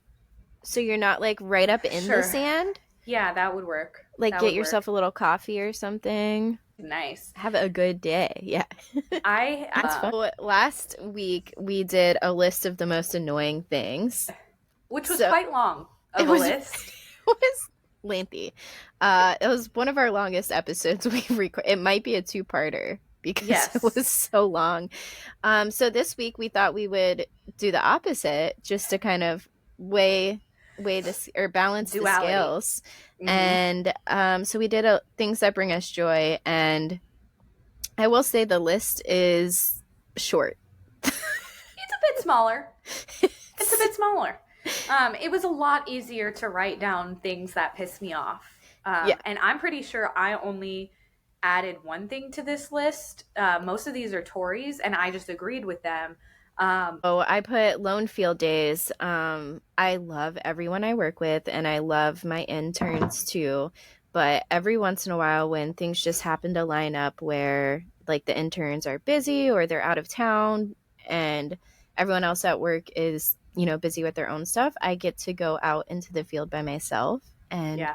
so you're not like right up in the sand. Yeah, that would work. Like get yourself a little coffee or something. Nice. Have a good day. Yeah. That's fun. Last week we did a list of the most annoying things, which was quite long of a list. It was lengthy. It was one of our longest episodes we've recorded. It might be a 2-parter because it was so long. So this week we thought we would do the opposite, just to kind of weigh this or balance the scales. And so we did things that bring us joy. And I will say the list is short. It's a bit smaller. It was a lot easier to write down things that piss me off. And I'm pretty sure I only added one thing to this list. Most of these are Tori's, and I just agreed with them. I put lone field days. I love everyone I work with, and I love my interns too. But every once in a while, when things just happen to line up where like the interns are busy or they're out of town and everyone else at work is busy with their own stuff, I get to go out into the field by myself, and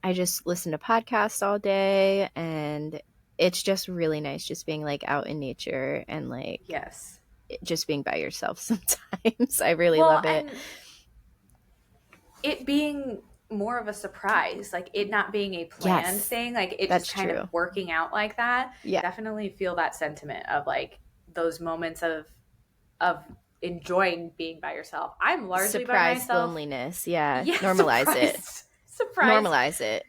I just listen to podcasts all day, and it's just really nice just being like out in nature and like just being by yourself sometimes. I really love it. It being more of a surprise, like it not being a planned thing, like it just kind of working out like that. Definitely feel that sentiment of like those moments of enjoying being by yourself. I'm largely by Surprise myself. loneliness. Yeah. Yeah, Normalize it. surprise. Normalize it.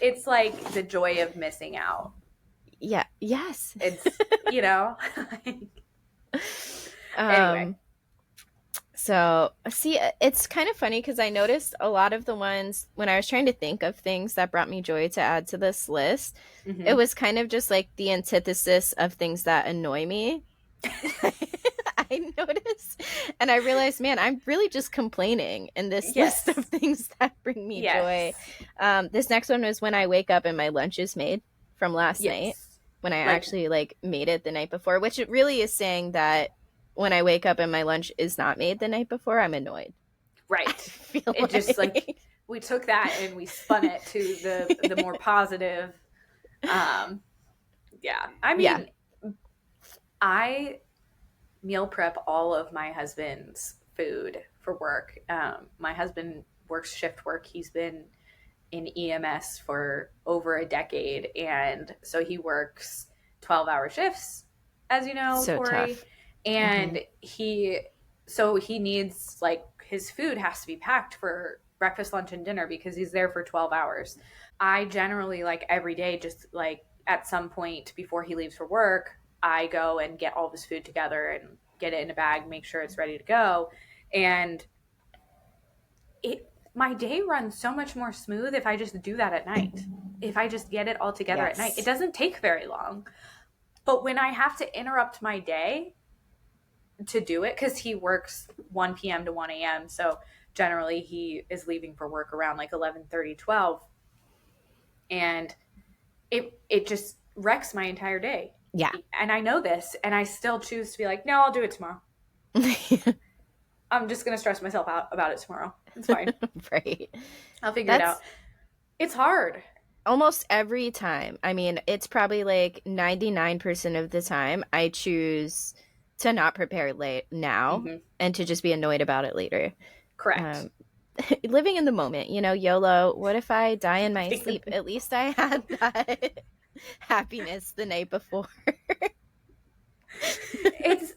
It's like the joy of missing out. Yeah. Yes. It's, you know, anyway. um So, see, it's kind of funny because I noticed a lot of the ones when I was trying to think of things that brought me joy to add to this list, it Hmm. was kind of just like the antithesis of things that annoy me. I noticed and I realized, man, I'm really just complaining in this list of Yes. things that bring me joy. Yes. This next one was when I wake up and my lunch is made from last night, Yes. when I Like, actually like made it the night before, which it really is saying that when I wake up and my lunch is not made the night before, I'm annoyed. I right. feel It just like like we took that and we spun it to the more positive. Um, yeah. I yeah, mean, I meal prep all of my husband's food for work. My husband works shift work. He's been in EMS for over a decade. And so he works 12-hour shifts, as you know, so Tori. tough. Hmm. And so he needs, like, his food has to be packed for breakfast, lunch, and dinner because he's there for 12 hours. I generally, like, every day, just like at some point before he leaves for work, I go and get all of his food together and get it in a bag, make sure it's ready to go. And my day runs so much more smooth if I just do that at night. If I just get it all together at night, it Yes. doesn't take very long. But when I have to interrupt my day to do it, because he works 1 p.m. to 1 a.m., so generally he is leaving for work around like 11:30, 12, and it just wrecks my entire day. Yeah. And I know this, and I still choose to be like, no, I'll do it tomorrow. I'm just gonna stress myself out about it tomorrow. It's fine. Right. I'll figure it out. That's It's hard. almost every time. I mean, it's probably like 99% of the time I choose to not prepare late now Mm-hmm. and to just be annoyed about it later. Correct. Um, living in the moment, YOLO. What if I die in my sleep? At least I had that happiness the night before. It's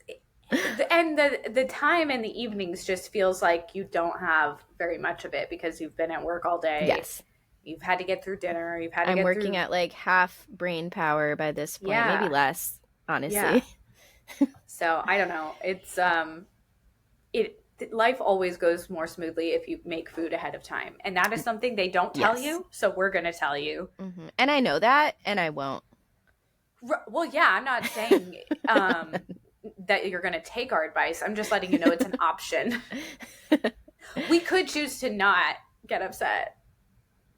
and the time in the evenings just feels like you don't have very much of it because you've been at work all day. Yes. You've had to get through dinner. You've had to I'm get working through. at like half brain power by this point, maybe Yeah. less, Yeah. honestly. So I don't know. It's it life always goes more smoothly if you make food ahead of time, and that is something they don't tell Yes. you. So we're gonna tell you. And I know that, and I won't. Well, yeah, I'm not saying that you're gonna take our advice. I'm just letting you know it's an option. We could choose to not get upset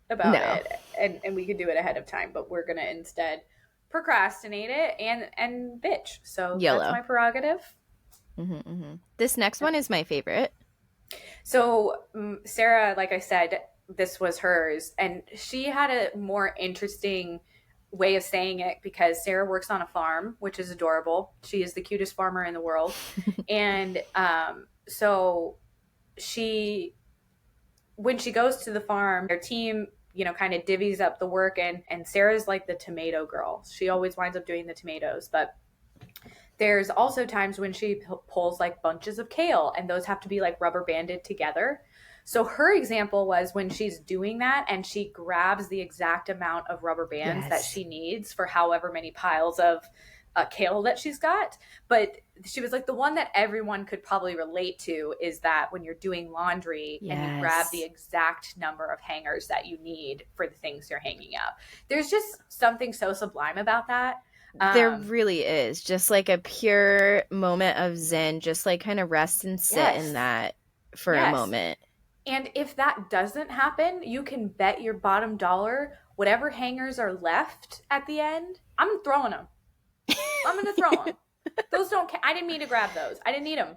about No. it, and we could do it ahead of time, but we're gonna instead procrastinate it and bitch. So that's YOLO. my prerogative. This next one is my favorite. So Sarah, like I said, this was hers, and she had a more interesting way of saying it because Sarah works on a farm, which is adorable. She is the cutest farmer in the world, and so she when she goes to the farm, their team, kind of divvies up the work, and Sarah's like the tomato girl. She always winds up doing the tomatoes, but there's also times when she pulls like bunches of kale, and those have to be like rubber banded together. So her example was when she's doing that and she grabs the exact amount of rubber bands that Yes. she needs for however many piles of kale that she's got. But she was like, the one that everyone could probably relate to is that when you're doing laundry and you grab the Yes. exact number of hangers that you need for the things you're hanging up. There's just something so sublime about that. There really is just like a pure moment of zen, just like kind of rest and sit in Yes. that for a Yes. moment. And if that doesn't happen, you can bet your bottom dollar whatever hangers are left at the end, I'm throwing them. I'm going to throw them. Those don't I didn't mean to grab those. I didn't need them.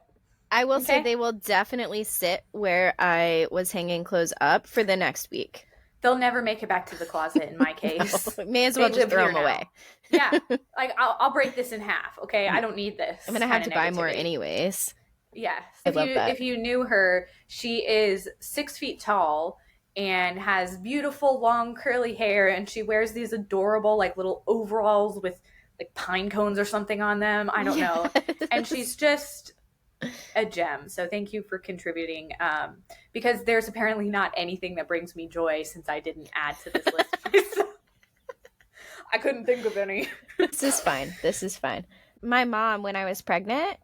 I will say Okay? they will definitely sit where I was hanging clothes up for the next week. They'll never make it back to the closet in my case. No, may as well just throw them away. Yeah. Like I'll break this in half, okay? I don't need this. I'm going to have to buy more negativity. anyways. Yes. I love that. If you knew her, she is 6 feet tall and has beautiful long curly hair, and she wears these adorable like little overalls with like pine cones or something on them. I don't know. And she's just a gem. So thank you for contributing. Because there's apparently not anything that brings me joy since I didn't add to this list myself. I couldn't think of any. This is fine. This is fine. My mom, when I was pregnant,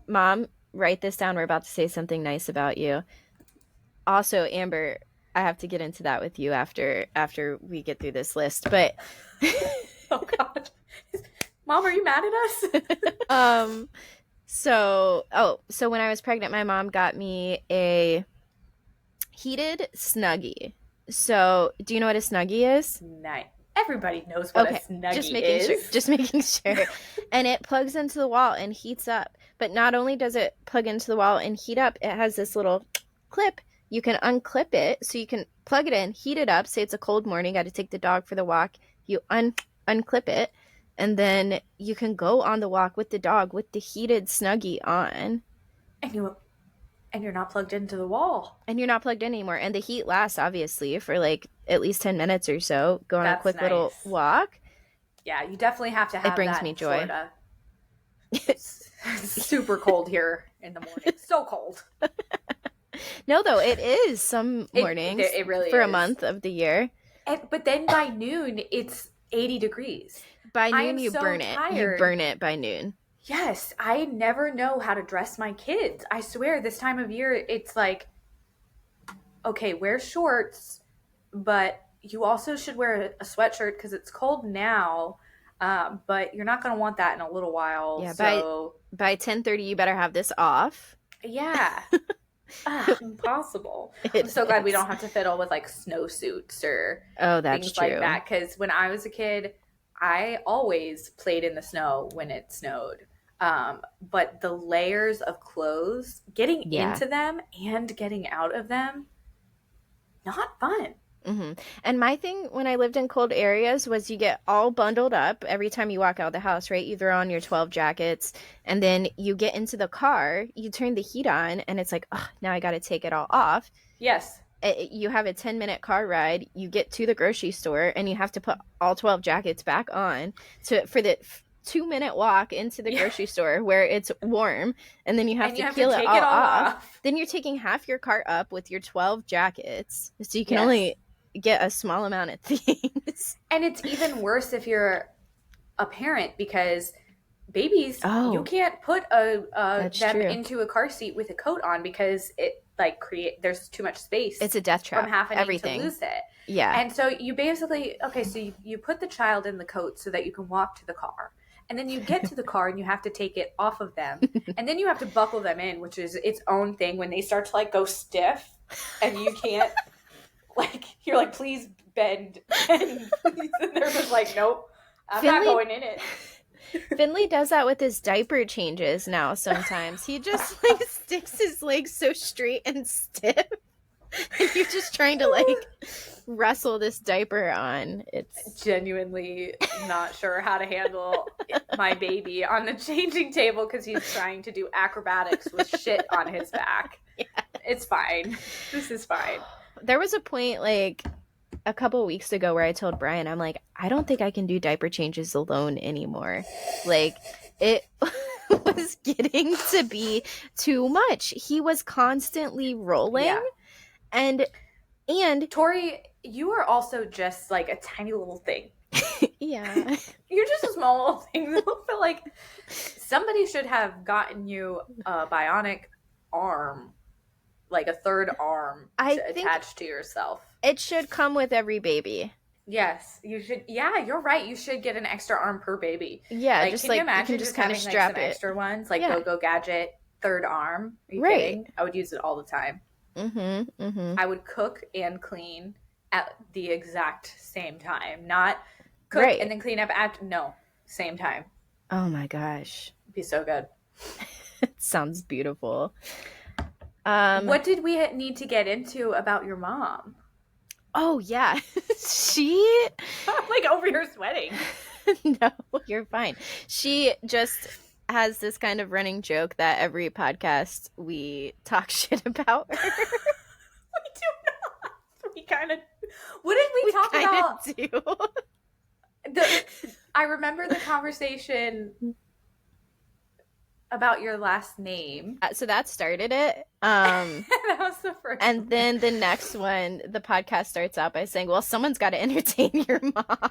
Mom, write this down. We're about to say something nice about you. Also, Amber, I have to get into that with you after we get through this list. But oh God, Mom, are you mad at us? So when I was pregnant, my mom got me a heated Snuggie. So, do you know what a Snuggie is? Nice. Everybody knows what a Snuggie is. Just making sure. And it plugs into the wall and heats up. But not only does it plug into the wall and heat up, it has this little clip. You can unclip it, so you can plug it in, heat it up. Say it's a cold morning, got to take the dog for the walk. You unclip it, and then you can go on the walk with the dog with the heated Snuggie on. And you're not plugged into the wall. And you're not plugged in anymore. And the heat lasts, obviously, for like at least 10 minutes or so. Go on a quick little walk. Yeah, you definitely have to have that. It brings me joy. It's super cold here in the morning. So cold. No, though, it is some mornings it really for is. A month of the year. But then by noon, it's 80 degrees. By noon, you burn it. You burn it by noon. Yes, I never know how to dress my kids. I swear this time of year, it's like, okay, wear shorts, but you also should wear a sweatshirt because it's cold now, but you're not going to want that in a little while. Yeah, so by 10:30, you better have this off. Yeah. Impossible. I'm so glad we don't have to fiddle with like snowsuits or things like that. Because when I was a kid, I always played in the snow when it snowed. But the layers of clothes, getting into them and getting out of them, not fun. Mm-hmm. And my thing when I lived in cold areas was you get all bundled up every time you walk out of the house, right? You throw on your 12 jackets and then you get into the car, you turn the heat on and it's like, oh, now I got to take it all off. Yes. You have a 10-minute car ride, you get to the grocery store and you have to put all 12 jackets back on for the 2-minute walk into the grocery store where it's warm, and then you have to peel it all off. Then you're taking half your cart up with your 12 jackets, so you can only get a small amount of things. And it's even worse if you're a parent because babies, you can't put them into a car seat with a coat on because it there's too much space. It's a death trap. From having to lose it. Yeah. And so you basically so you put the child in the coat so that you can walk to the car. And then you get to the car and you have to take it off of them. And then you have to buckle them in, which is its own thing when they start to go stiff and you can't you're like, please bend. And they're just like, nope, I'm not going in it. Finley does that with his diaper changes now sometimes. He just sticks his legs so straight and stiff. And you're just trying to wrestle this diaper on. It's genuinely not sure how to handle my baby on the changing table because he's trying to do acrobatics with shit on his back. Yeah. It's fine. This is fine. There was a point a couple weeks ago where I told Brian, I'm like, I don't think I can do diaper changes alone anymore. It was getting to be too much. He was constantly rolling. Yeah. And Tori, you are also just a tiny little thing. Yeah. You're just a small little thing. I feel like somebody should have gotten you a bionic arm, a third arm attached to yourself. It should come with every baby. Yes, you should. Yeah, you're right. You should get an extra arm per baby. Yeah, can you imagine just having strap some extra ones, Go Gadget third arm? Are you kidding? I would use it all the time. Mm-hmm, mm-hmm. I would cook and clean at the exact same time, not cook and then clean up same time. Oh my gosh, it'd be so good. It sounds beautiful. What did we need to get into about your mom? Oh yeah, she I'm over here sweating. No, you're fine. She just has this kind of running joke that every podcast we talk shit about her. We do not. We kind of. What did we talk about? Do. I I remember the conversation about your last name. So that started it. That was the first And one. then the next one, the podcast starts out by saying, well, someone's got to entertain your mom.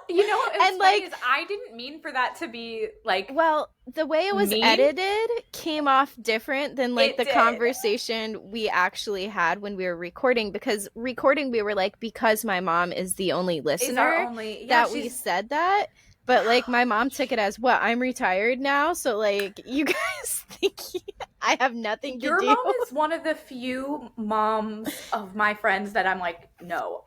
You know what's And funny like, is I didn't mean for that to be like well, the way it was mean. edited came off different than like It the did. conversation we actually had when we were recording, because recording we were like, because my mom is the only Is our listener only that we said that. But like my mom took it as, what, I'm retired now, so like you guys think I have nothing to Your do. mom is one of the few moms of my friends that I'm like, no,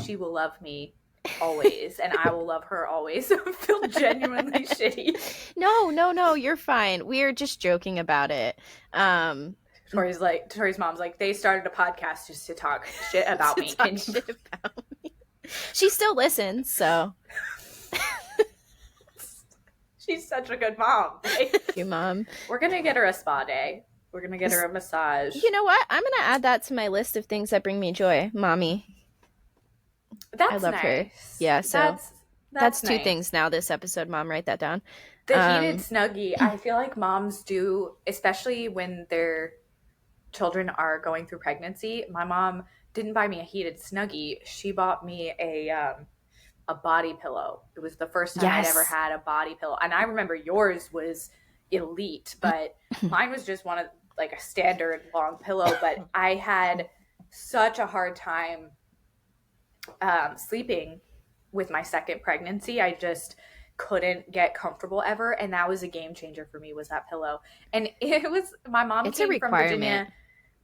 she will love me always and I will love her always. So I feel genuinely shitty. No, you're fine. We are just joking about it. Tori's mom's like, they started a podcast just to talk shit about me. Talk shit about me. She still listens, so she's such a good mom. your mom. We're gonna get her a spa day. We're gonna get her a massage. You know what? I'm gonna add that to my list of things that bring me joy. Mommy. That's I love nice. her. Yeah, so that's two nice. things now this episode, Mom. Write that down. The heated snuggie, I feel like moms do, especially when their children are going through pregnancy. My mom didn't buy me a heated snuggie. She bought me a body pillow. It was the first time I'd ever had a body pillow. And I remember yours was elite, but mine was just one of like a standard long pillow. But I had such a hard time sleeping with my second pregnancy. I just couldn't get comfortable ever, and that was a game changer for me, was that pillow. And it was, my mom came from Virginia.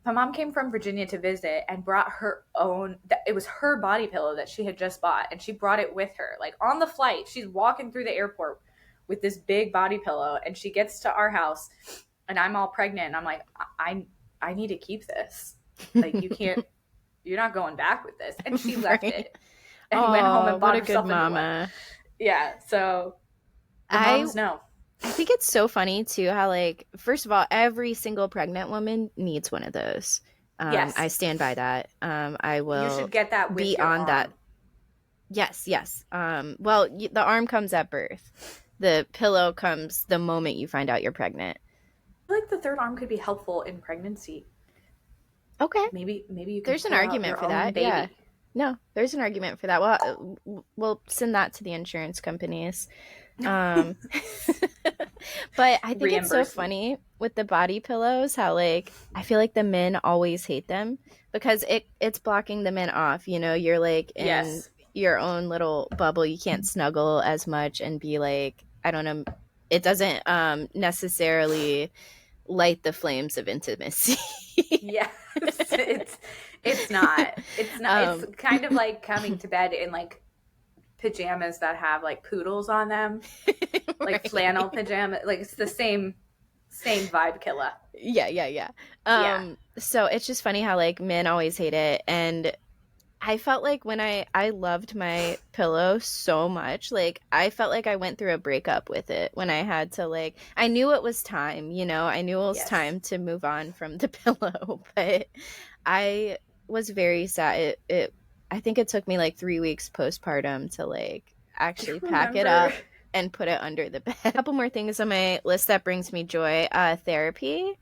My mom came from Virginia to visit and brought her own, it was her body pillow that she had just bought, and she brought it with her. Like on the flight, she's walking through the airport with this big body pillow, and she gets to our house and I'm all pregnant and I'm like, I need to keep this. Like, you can't, you're not going back with this. And she left it and went home and bought herself a new one. Yeah, so the moms know. I think it's so funny too how, like, first of all, every single pregnant woman needs one of those. Yes, I stand by that. I will. You should get that with your arm. That. Yes. Well, the arm comes at birth. The pillow comes the moment you find out you're pregnant. I feel like the third arm could be helpful in pregnancy. Okay. Maybe you could. There's an argument for that. Baby. Yeah. No, there's an argument for that. Well, we'll send that to the insurance companies. But I think it's so funny with the body pillows how, like, I feel like the men always hate them because it's blocking the men off. You know, you're like in your own little bubble. You can't snuggle as much and be like, I don't know. It doesn't necessarily light the flames of intimacy. Yeah. It's not. It's kind of like coming to bed in like pajamas that have like poodles on them, like flannel pajama. Like, it's the same vibe killer. Yeah. So it's just funny how, like, men always hate it, and I felt like when I loved my pillow so much, like, I felt like I went through a breakup with it when I had to, like, I knew it was time, you know, I knew it was time to move on from the pillow, but I was very sad. I think it took me like 3 weeks postpartum to, like, actually pack it up and put it under the bed. A couple more things on my list that brings me joy. Therapy.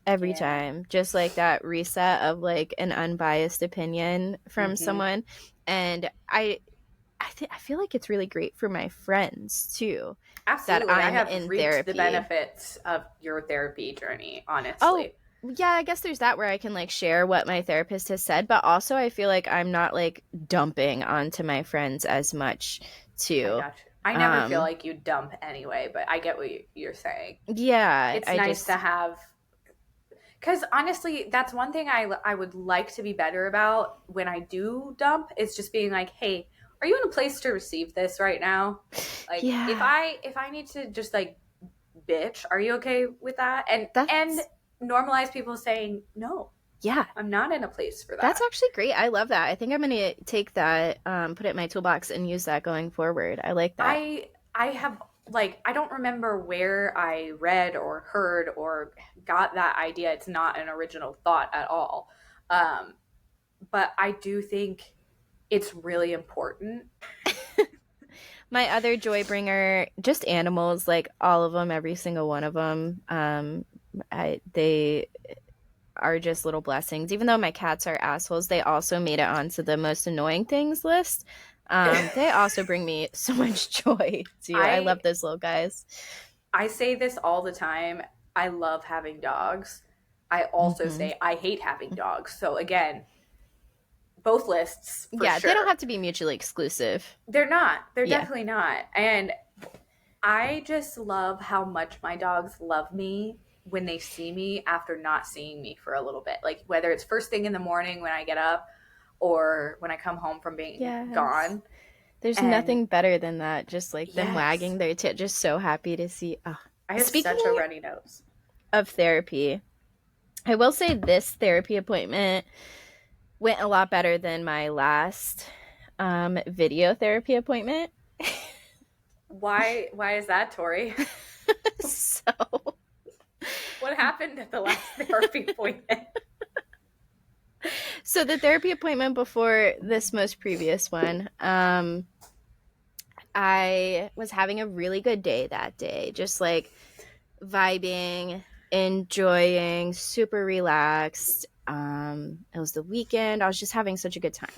Every time, just like that reset of like an unbiased opinion from someone. And I feel like it's really great for my friends too. Absolutely. That I have in reaped therapy. the benefits of your therapy journey, honestly. Oh, yeah, I guess there's that where I can like share what my therapist has said, but also I feel like I'm not like dumping onto my friends as much too. I never feel like you dump anyway, but I get what you're saying. Yeah. It's nice to have. Because honestly, that's one thing I would like to be better about when I do dump. Is just being like, hey, are you in a place to receive this right now? Like, if I need to just like bitch, are you okay with that? And normalize people saying no. Yeah, I'm not in a place for that. That's actually great. I love that. I think I'm gonna take that, put it in my toolbox, and use that going forward. I like that. I have. Like, I don't remember where I read or heard or got that idea. It's not an original thought at all. But I do think it's really important My other joy bringer, just animals, like all of them, every single one of them. They are just little blessings. Even though my cats are assholes, they also made it onto the most annoying things list. They also bring me so much joy too. I I love those little guys. I say this all the time. I love having dogs. I also Hmm. say I hate having dogs. So again, both lists for Yeah, they don't sure. have to be mutually exclusive. They're not. They're Yeah. definitely not. And I just love how much my dogs love me when they see me after not seeing me for a little bit. Like whether it's first thing in the morning when I get up or when I come home from being Yes. gone. There's And nothing better than that. Just like them yes, wagging their tail, just so happy to see. Oh. I have Speaking such a runny nose. of therapy, I will say this therapy appointment went a lot better than my last video therapy appointment. Why is that, Tori? So, What happened at the last therapy appointment? so the therapy appointment before this most previous one, I was having a really good day that day, just like vibing, enjoying, super relaxed. It was the weekend. I was just having such a good time.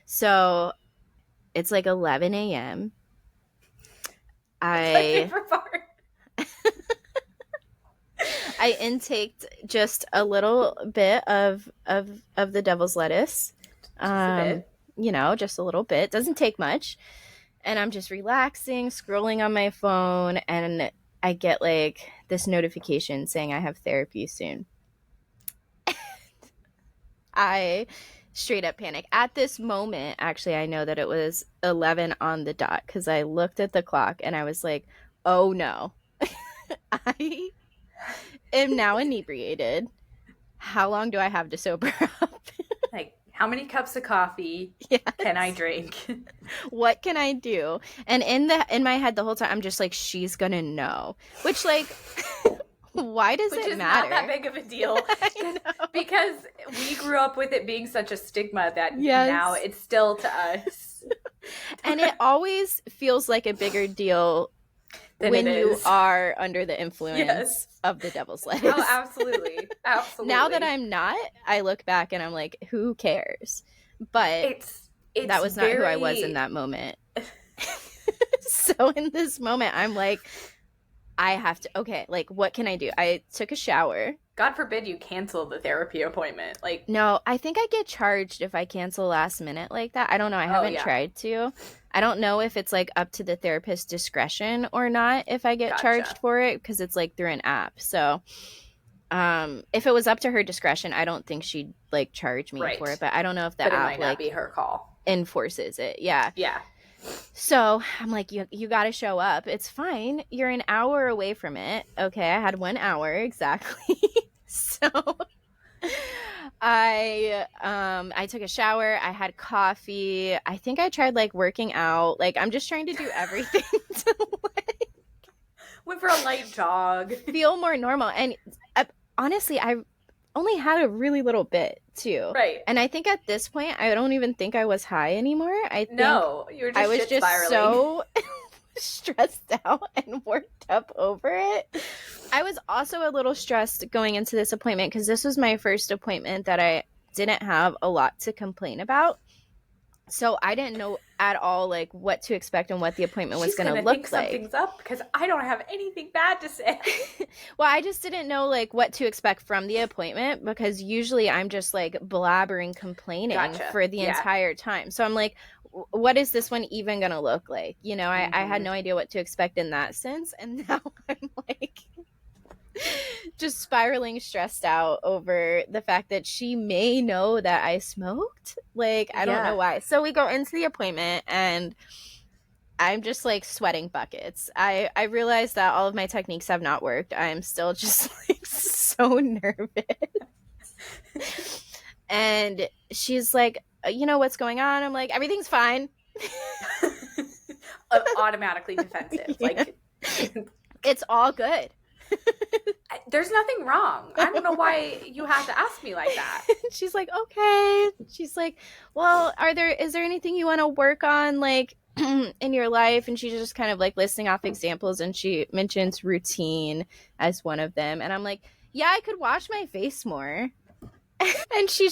So it's like 11 a.m. That's my I favorite part. I intaked just a little bit of the devil's lettuce. Just a Um, bit. just a little bit. Doesn't take much. And I'm just relaxing, scrolling on my phone, and I get like this notification saying I have therapy soon. I straight up panic. At this moment, actually, I know that it was 11 on the dot because I looked at the clock and I was like, oh no, I am now inebriated. How long do I have to sober up? Like, how many cups of coffee can I Yes. drink? What can I do? And in my head the whole time I'm just like, she's gonna know. Which like why does Which it is not that matter? big of a deal. I know. Because we grew up with it being such a stigma that now Yes. it's still to us And it always feels like a bigger deal than it when you is. are under the Yes. influence of the devil's Oh, lettuce. absolutely. Now that Absolutely. I'm not, I look back and I'm like, who cares? But It's that was not who I was in very that moment. So in this moment, I'm like, I have to, okay, like, what can I do? I took a shower. God forbid you cancel the therapy appointment. Like, No, I think I get charged if I cancel last minute like that. I don't know. I oh haven't yeah, tried to. I don't know if it's like up to the therapist's discretion or not if I get charged gotcha. for it because it's like through an app. So, if it was up to her discretion, I don't think she'd like charge me for it, Right. but I don't know if the But it app might not like be her call. enforces it. Yeah. Yeah. So I'm like, you got to show up. It's fine. You're an hour away from it. Okay, I had 1 hour exactly. So I took a shower. I had coffee. I think I tried like working out. Like I'm just trying to do everything to like, Went for a light jog. feel more normal. And honestly, I only had a really little bit too. Right. And I think at this point, I don't even think I was high anymore. I think No, you were I just was shit just spiraling. so stressed out and worked up over it. I was also a little stressed going into this appointment because this was my first appointment that I didn't have a lot to complain about. So I didn't know at all like what to expect and what the appointment was She's going to gonna think look like. something's up because I don't have anything bad to say. Well, I just didn't know like what to expect from the appointment because usually I'm just like blabbering complaining Gotcha. for the Yeah. entire time. So I'm like, what is this one even going to look like? I had Mm-hmm. no idea what to expect in that sense. And now I'm like just spiraling stressed out over the fact that she may know that I smoked. Like, I don't know Yeah. why. So we go into the appointment and I'm just like sweating buckets. I realize that all of my techniques have not worked. I'm still just like so nervous. And she's like, you know what's going on? I'm like, everything's fine. Automatically defensive. Yeah. Like, It's all good. there's nothing wrong. I don't know why you have to ask me like that. She's like, okay. She's like, well, is there anything you want to work on? Like, in your life? And she's just kind of like listing off examples, and she mentions routine as one of them. And I'm like, yeah, I could wash my face more. And she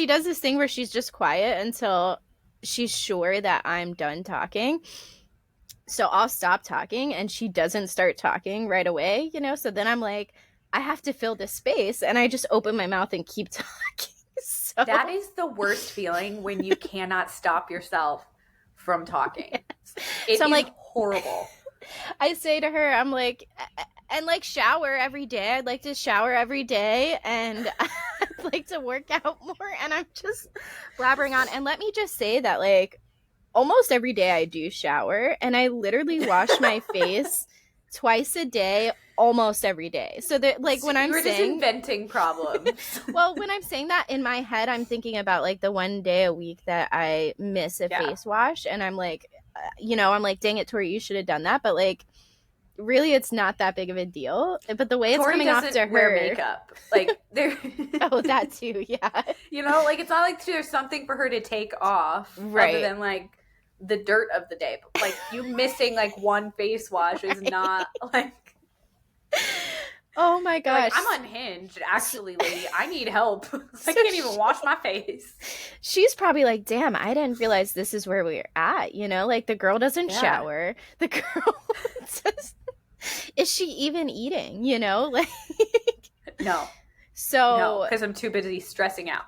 does this thing where she's just quiet until she's sure that I'm done talking. So I'll stop talking and she doesn't start talking right away, So then I'm like, I have to fill this space, and I just open my mouth and keep talking. That So is the worst feeling when you cannot stop yourself from talking. It so I'm is like, horrible. I say to her, I'm like, and like shower every day. I'd like to shower every day, and I'd like to work out more. And I'm just blabbering on. And let me just say that, like, almost every day I do shower, and I literally wash my face twice a day, almost every day. So that, like, when I'm You're just saying, inventing problems. well, when I'm saying that in my head, I'm thinking about like the one day a week that I miss a Yeah. face wash, and I'm like, I'm like, dang it, Tori, you should have done that. But like, really, it's not that big of a deal. But the way it's Tori coming off to doesn't wear her, makeup. Like there oh, that too, yeah, like it's not like there's something for her to take off other right. than like the dirt of the day. But like you missing like one face wash is not like Oh my you're like, gosh. I'm unhinged, actually, lady. I need help. I So can't even wash my face. she's probably like, damn, I didn't realize this is where we're at, Like the girl doesn't Yeah. shower. The girl just, is she even eating, Like, No. No, so because I'm too busy stressing out.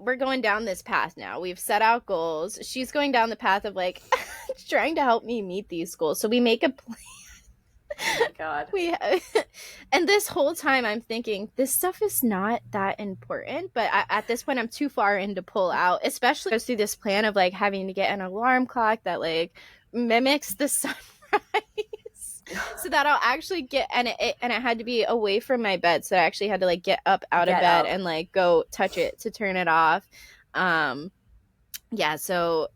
we're going down this path now. We've set out goals. She's going down the path of like trying to help me meet these goals. So we make a plan. Oh my god. And this whole time I'm thinking this stuff is not that important, but at this point I'm too far in to pull out, especially goes through this plan of like having to get an alarm clock that like mimics the sunrise so that I'll actually get, and it had to be away from my bed, so I actually had to like get up out of bed and like go touch it to turn it off. Yeah, so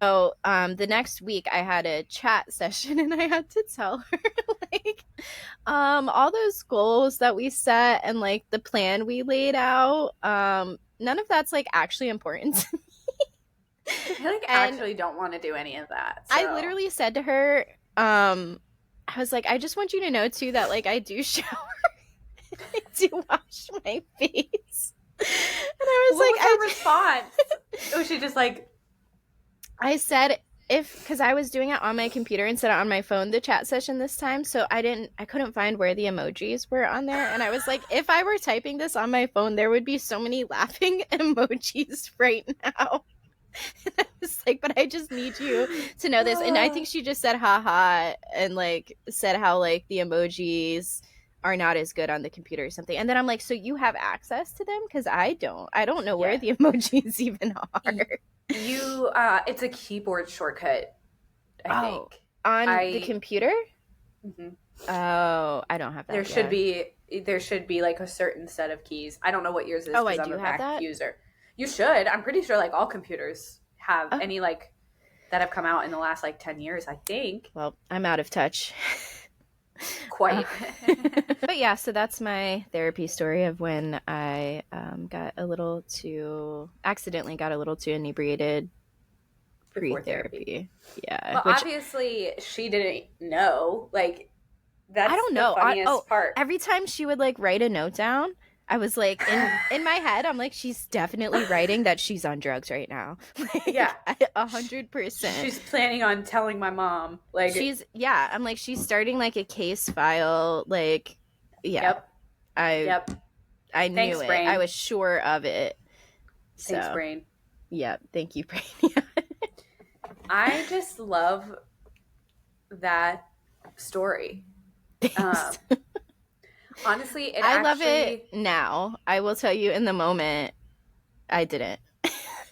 the next week I had a chat session, and I had to tell her like all those goals that we set and like the plan we laid out, none of that's like actually important to me. I like actually don't want to do any of that. So. I literally said to her, I was like, I just want you to know too that like I do shower. I do wash my face. And I was what like, was her response? Was she just like, I said, because I was doing it on my computer instead of on my phone, the chat session this time, so I couldn't find where the emojis were on there, and I was like, if I were typing this on my phone, there would be so many laughing emojis right now. And I was like, but I just need you to know this. And I think she just said haha and like said how like the emojis are not as good on the computer or something. And then I'm like, so you have access to them? Because I don't know where the emojis even are. You it's a keyboard shortcut, I think. On the computer? Mm-hmm. Oh, I don't have that. There should be like a certain set of keys. I don't know what yours is because I'm a Mac user. You should. I'm pretty sure like all computers have any like that have come out in the last like 10 years, I think. Well, I'm out of touch. Quite. But yeah, so that's my therapy story of when I accidentally got a little too inebriated pre-therapy. Yeah. Well, obviously she didn't know. Like, that's I don't know. The funniest part. Every time she would like write a note down, I was like, in my head, I'm like, she's definitely writing that she's on drugs right now. Like, yeah, 100%. She's planning on telling my mom. Like, I'm like, she's starting like a case file. Like, yeah. Yep. I knew it. Brain. I was sure of it. Thanks, brain. Yeah, thank you, brain. I just love that story. Honestly, I love it now. I will tell you in the moment, I didn't.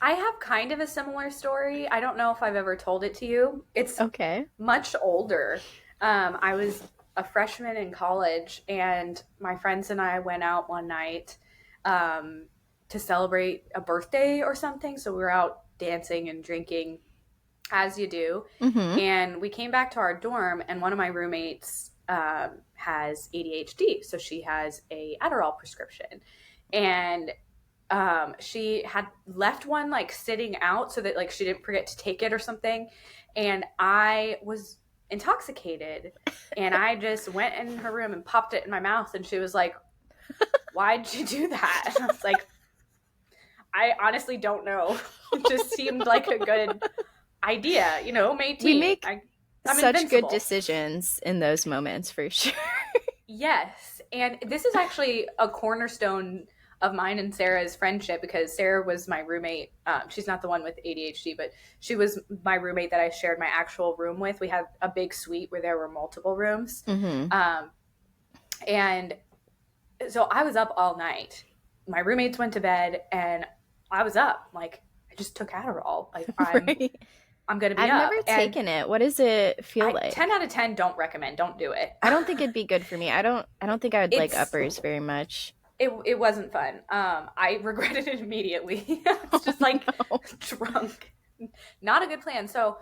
I have kind of a similar story. I don't know if I've ever told it to you. It's much older. I was a freshman in college, and my friends and I went out one night to celebrate a birthday or something. So we were out dancing and drinking, as you do. Mm-hmm. And we came back to our dorm, and one of my roommates has ADHD. So she has a Adderall prescription. And she had left one like sitting out so that like she didn't forget to take it or something. And I was intoxicated and I just went in her room and popped it in my mouth. And she was like, "Why'd you do that?" And I was like, "I honestly don't know. It just seemed like a good idea, you know, We Métis. make I'm such good invincible." decisions in those moments for sure. Yes. And this is actually a cornerstone of mine and Sarah's friendship because Sarah was my roommate. She's not the one with ADHD, but she was my roommate that I shared my actual room with. We had a big suite where there were multiple rooms. Mm-hmm. And so I was up all night. My roommates went to bed and I was up. Like, I just took Adderall. Like, Right. I'm going to be I've up. never And taken it. What does it feel like? 10 out of 10 don't recommend. Don't do it. I don't think it'd be good for me. I don't think I would like It's uppers very much. it wasn't fun. I regretted it immediately. I was just like Oh, drunk. Not a good plan. So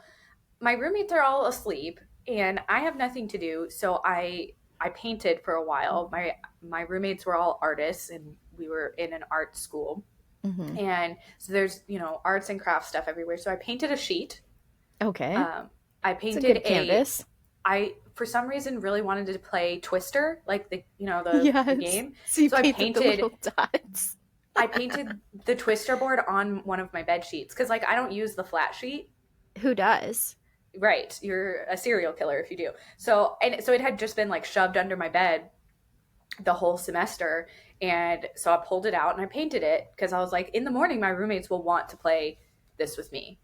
my roommates are all asleep and I have nothing to do. So I painted for a while. My roommates were all artists and we were in an art school. no. Mm-hmm. And so there's, arts and crafts stuff everywhere. So I painted a sheet. Okay. I It's a painted good canvas. I for some reason really wanted to play Twister, like the Yes. game. So you So I painted the painted little dots. I painted the Twister board on one of my bed sheets because like I don't use the flat sheet. Who does? Right, you're a serial killer if you do. So it had just been like shoved under my bed the whole semester, and so I pulled it out and I painted it because I was like, in the morning my roommates will want to play this with me.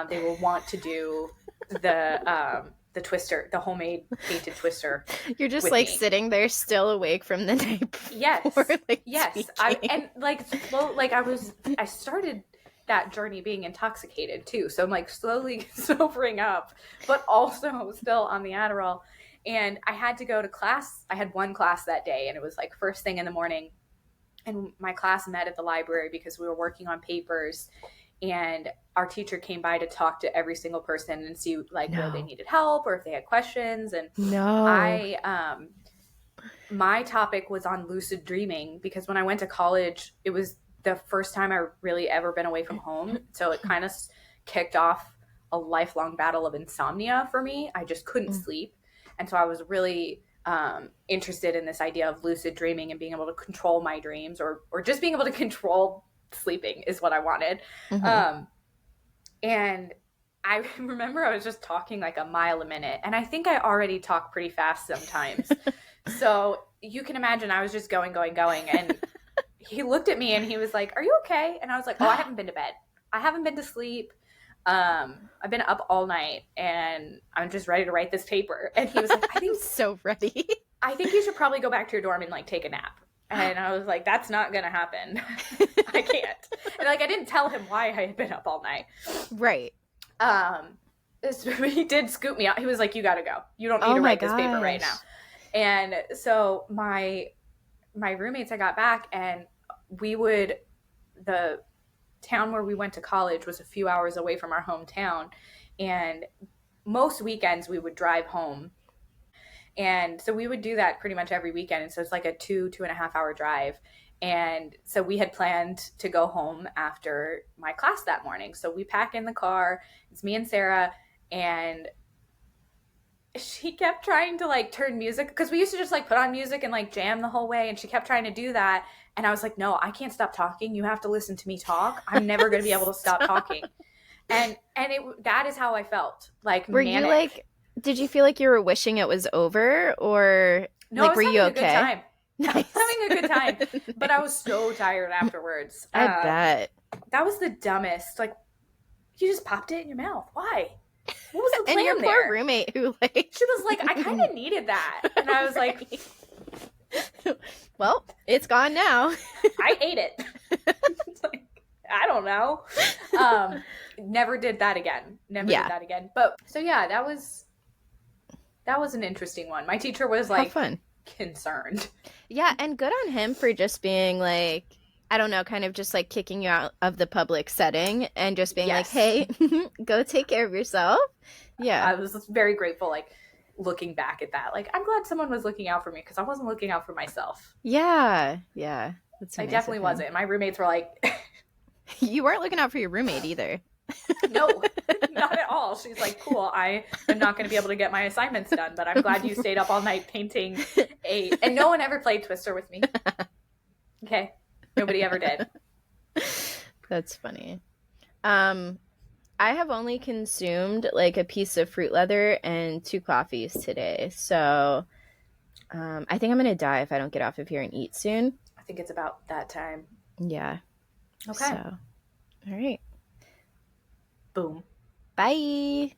They will want to do the Twister, the homemade painted Twister You're just with like me. sitting there still awake from the night Yes, before, like yes. I speaking. and like I started that journey being intoxicated too. So I'm like slowly sobering up, but also still on the Adderall. And I had to go to class. I had one class that day and it was like first thing in the morning. And my class met at the library because we were working on papers and our teacher came by to talk to every single person and see like where they No. needed help or if they had questions. And No. I my topic was on lucid dreaming because when I went to college, it was the first time I really ever been away from home. So it kind of kicked off a lifelong battle of insomnia for me. I just couldn't Mm. sleep. And so I was really interested in this idea of lucid dreaming and being able to control my dreams or just being able to control sleeping is what I wanted. Mhm. And I remember I was just talking like a mile a minute. And I think I already talk pretty fast sometimes. So you can imagine I was just going, going, going. And he looked at me and he was like, "Are you okay?" And I was like, "Oh, I haven't been to bed. I haven't been to sleep. I've been up all night and I'm just ready to write this paper." And he was like, I'm so ready. I think you should probably go back to your dorm and like take a nap." And I was like, "That's not gonna happen. I can't." And like I didn't tell him why I had been up all night. Right. He did scoop me out. He was like, "You gotta go. You don't need Oh to my write this paper right now." gosh. And so my roommates, I got back and the town where we went to college was a few hours away from our hometown. And most weekends we would drive home. And so we would do that pretty much every weekend. And so it's like a 2.5 hour drive. And so we had planned to go home after my class that morning. So we pack in the car. It's me and Sarah. And she kept trying to like turn music because we used to just like put on music and like jam the whole way. And she kept trying to do that. And I was like, "No, I can't stop talking. You have to listen to me talk. I'm never going to be able to stop talking." And that is how I felt, like Were you manic. like, did you feel like you were wishing it was over, or No, I like was were you having a good okay? time. I was Nice. having a good time, but I was so tired afterwards. I bet. That was the dumbest. Like, you just popped it in your mouth. Why? What was the And your plan poor there? roommate who like She was like, "I kind of needed that," and I was like, well, it's gone now. "I ate it." It's like, I don't know. Never did that again. Never Yeah. did that again. But so yeah, that was an interesting one. My teacher was How like fun. concerned. Yeah, and good on him for just being like, I don't know, kind of just like kicking you out of the public setting and just being like, Yes. "Hey, go take care of yourself." Yeah. I was very grateful, like looking back at that. Like, I'm glad someone was looking out for me because I wasn't looking out for myself. Yeah. Yeah. That's I nice of definitely him. wasn't. My roommates were like, You weren't looking out for your roommate either. no, not at all. She's like, cool, I am not going to be able to get my assignments done, but I'm glad you stayed up all night painting a. And no one ever played Twister with me. Okay. Nobody ever did. That's funny. Um, I have only consumed like a piece of fruit leather and 2 coffees today. So I think I'm gonna die if I don't get off of here and eat soon. I think it's about that time. Yeah. Okay. So, all right. Boom. Bye.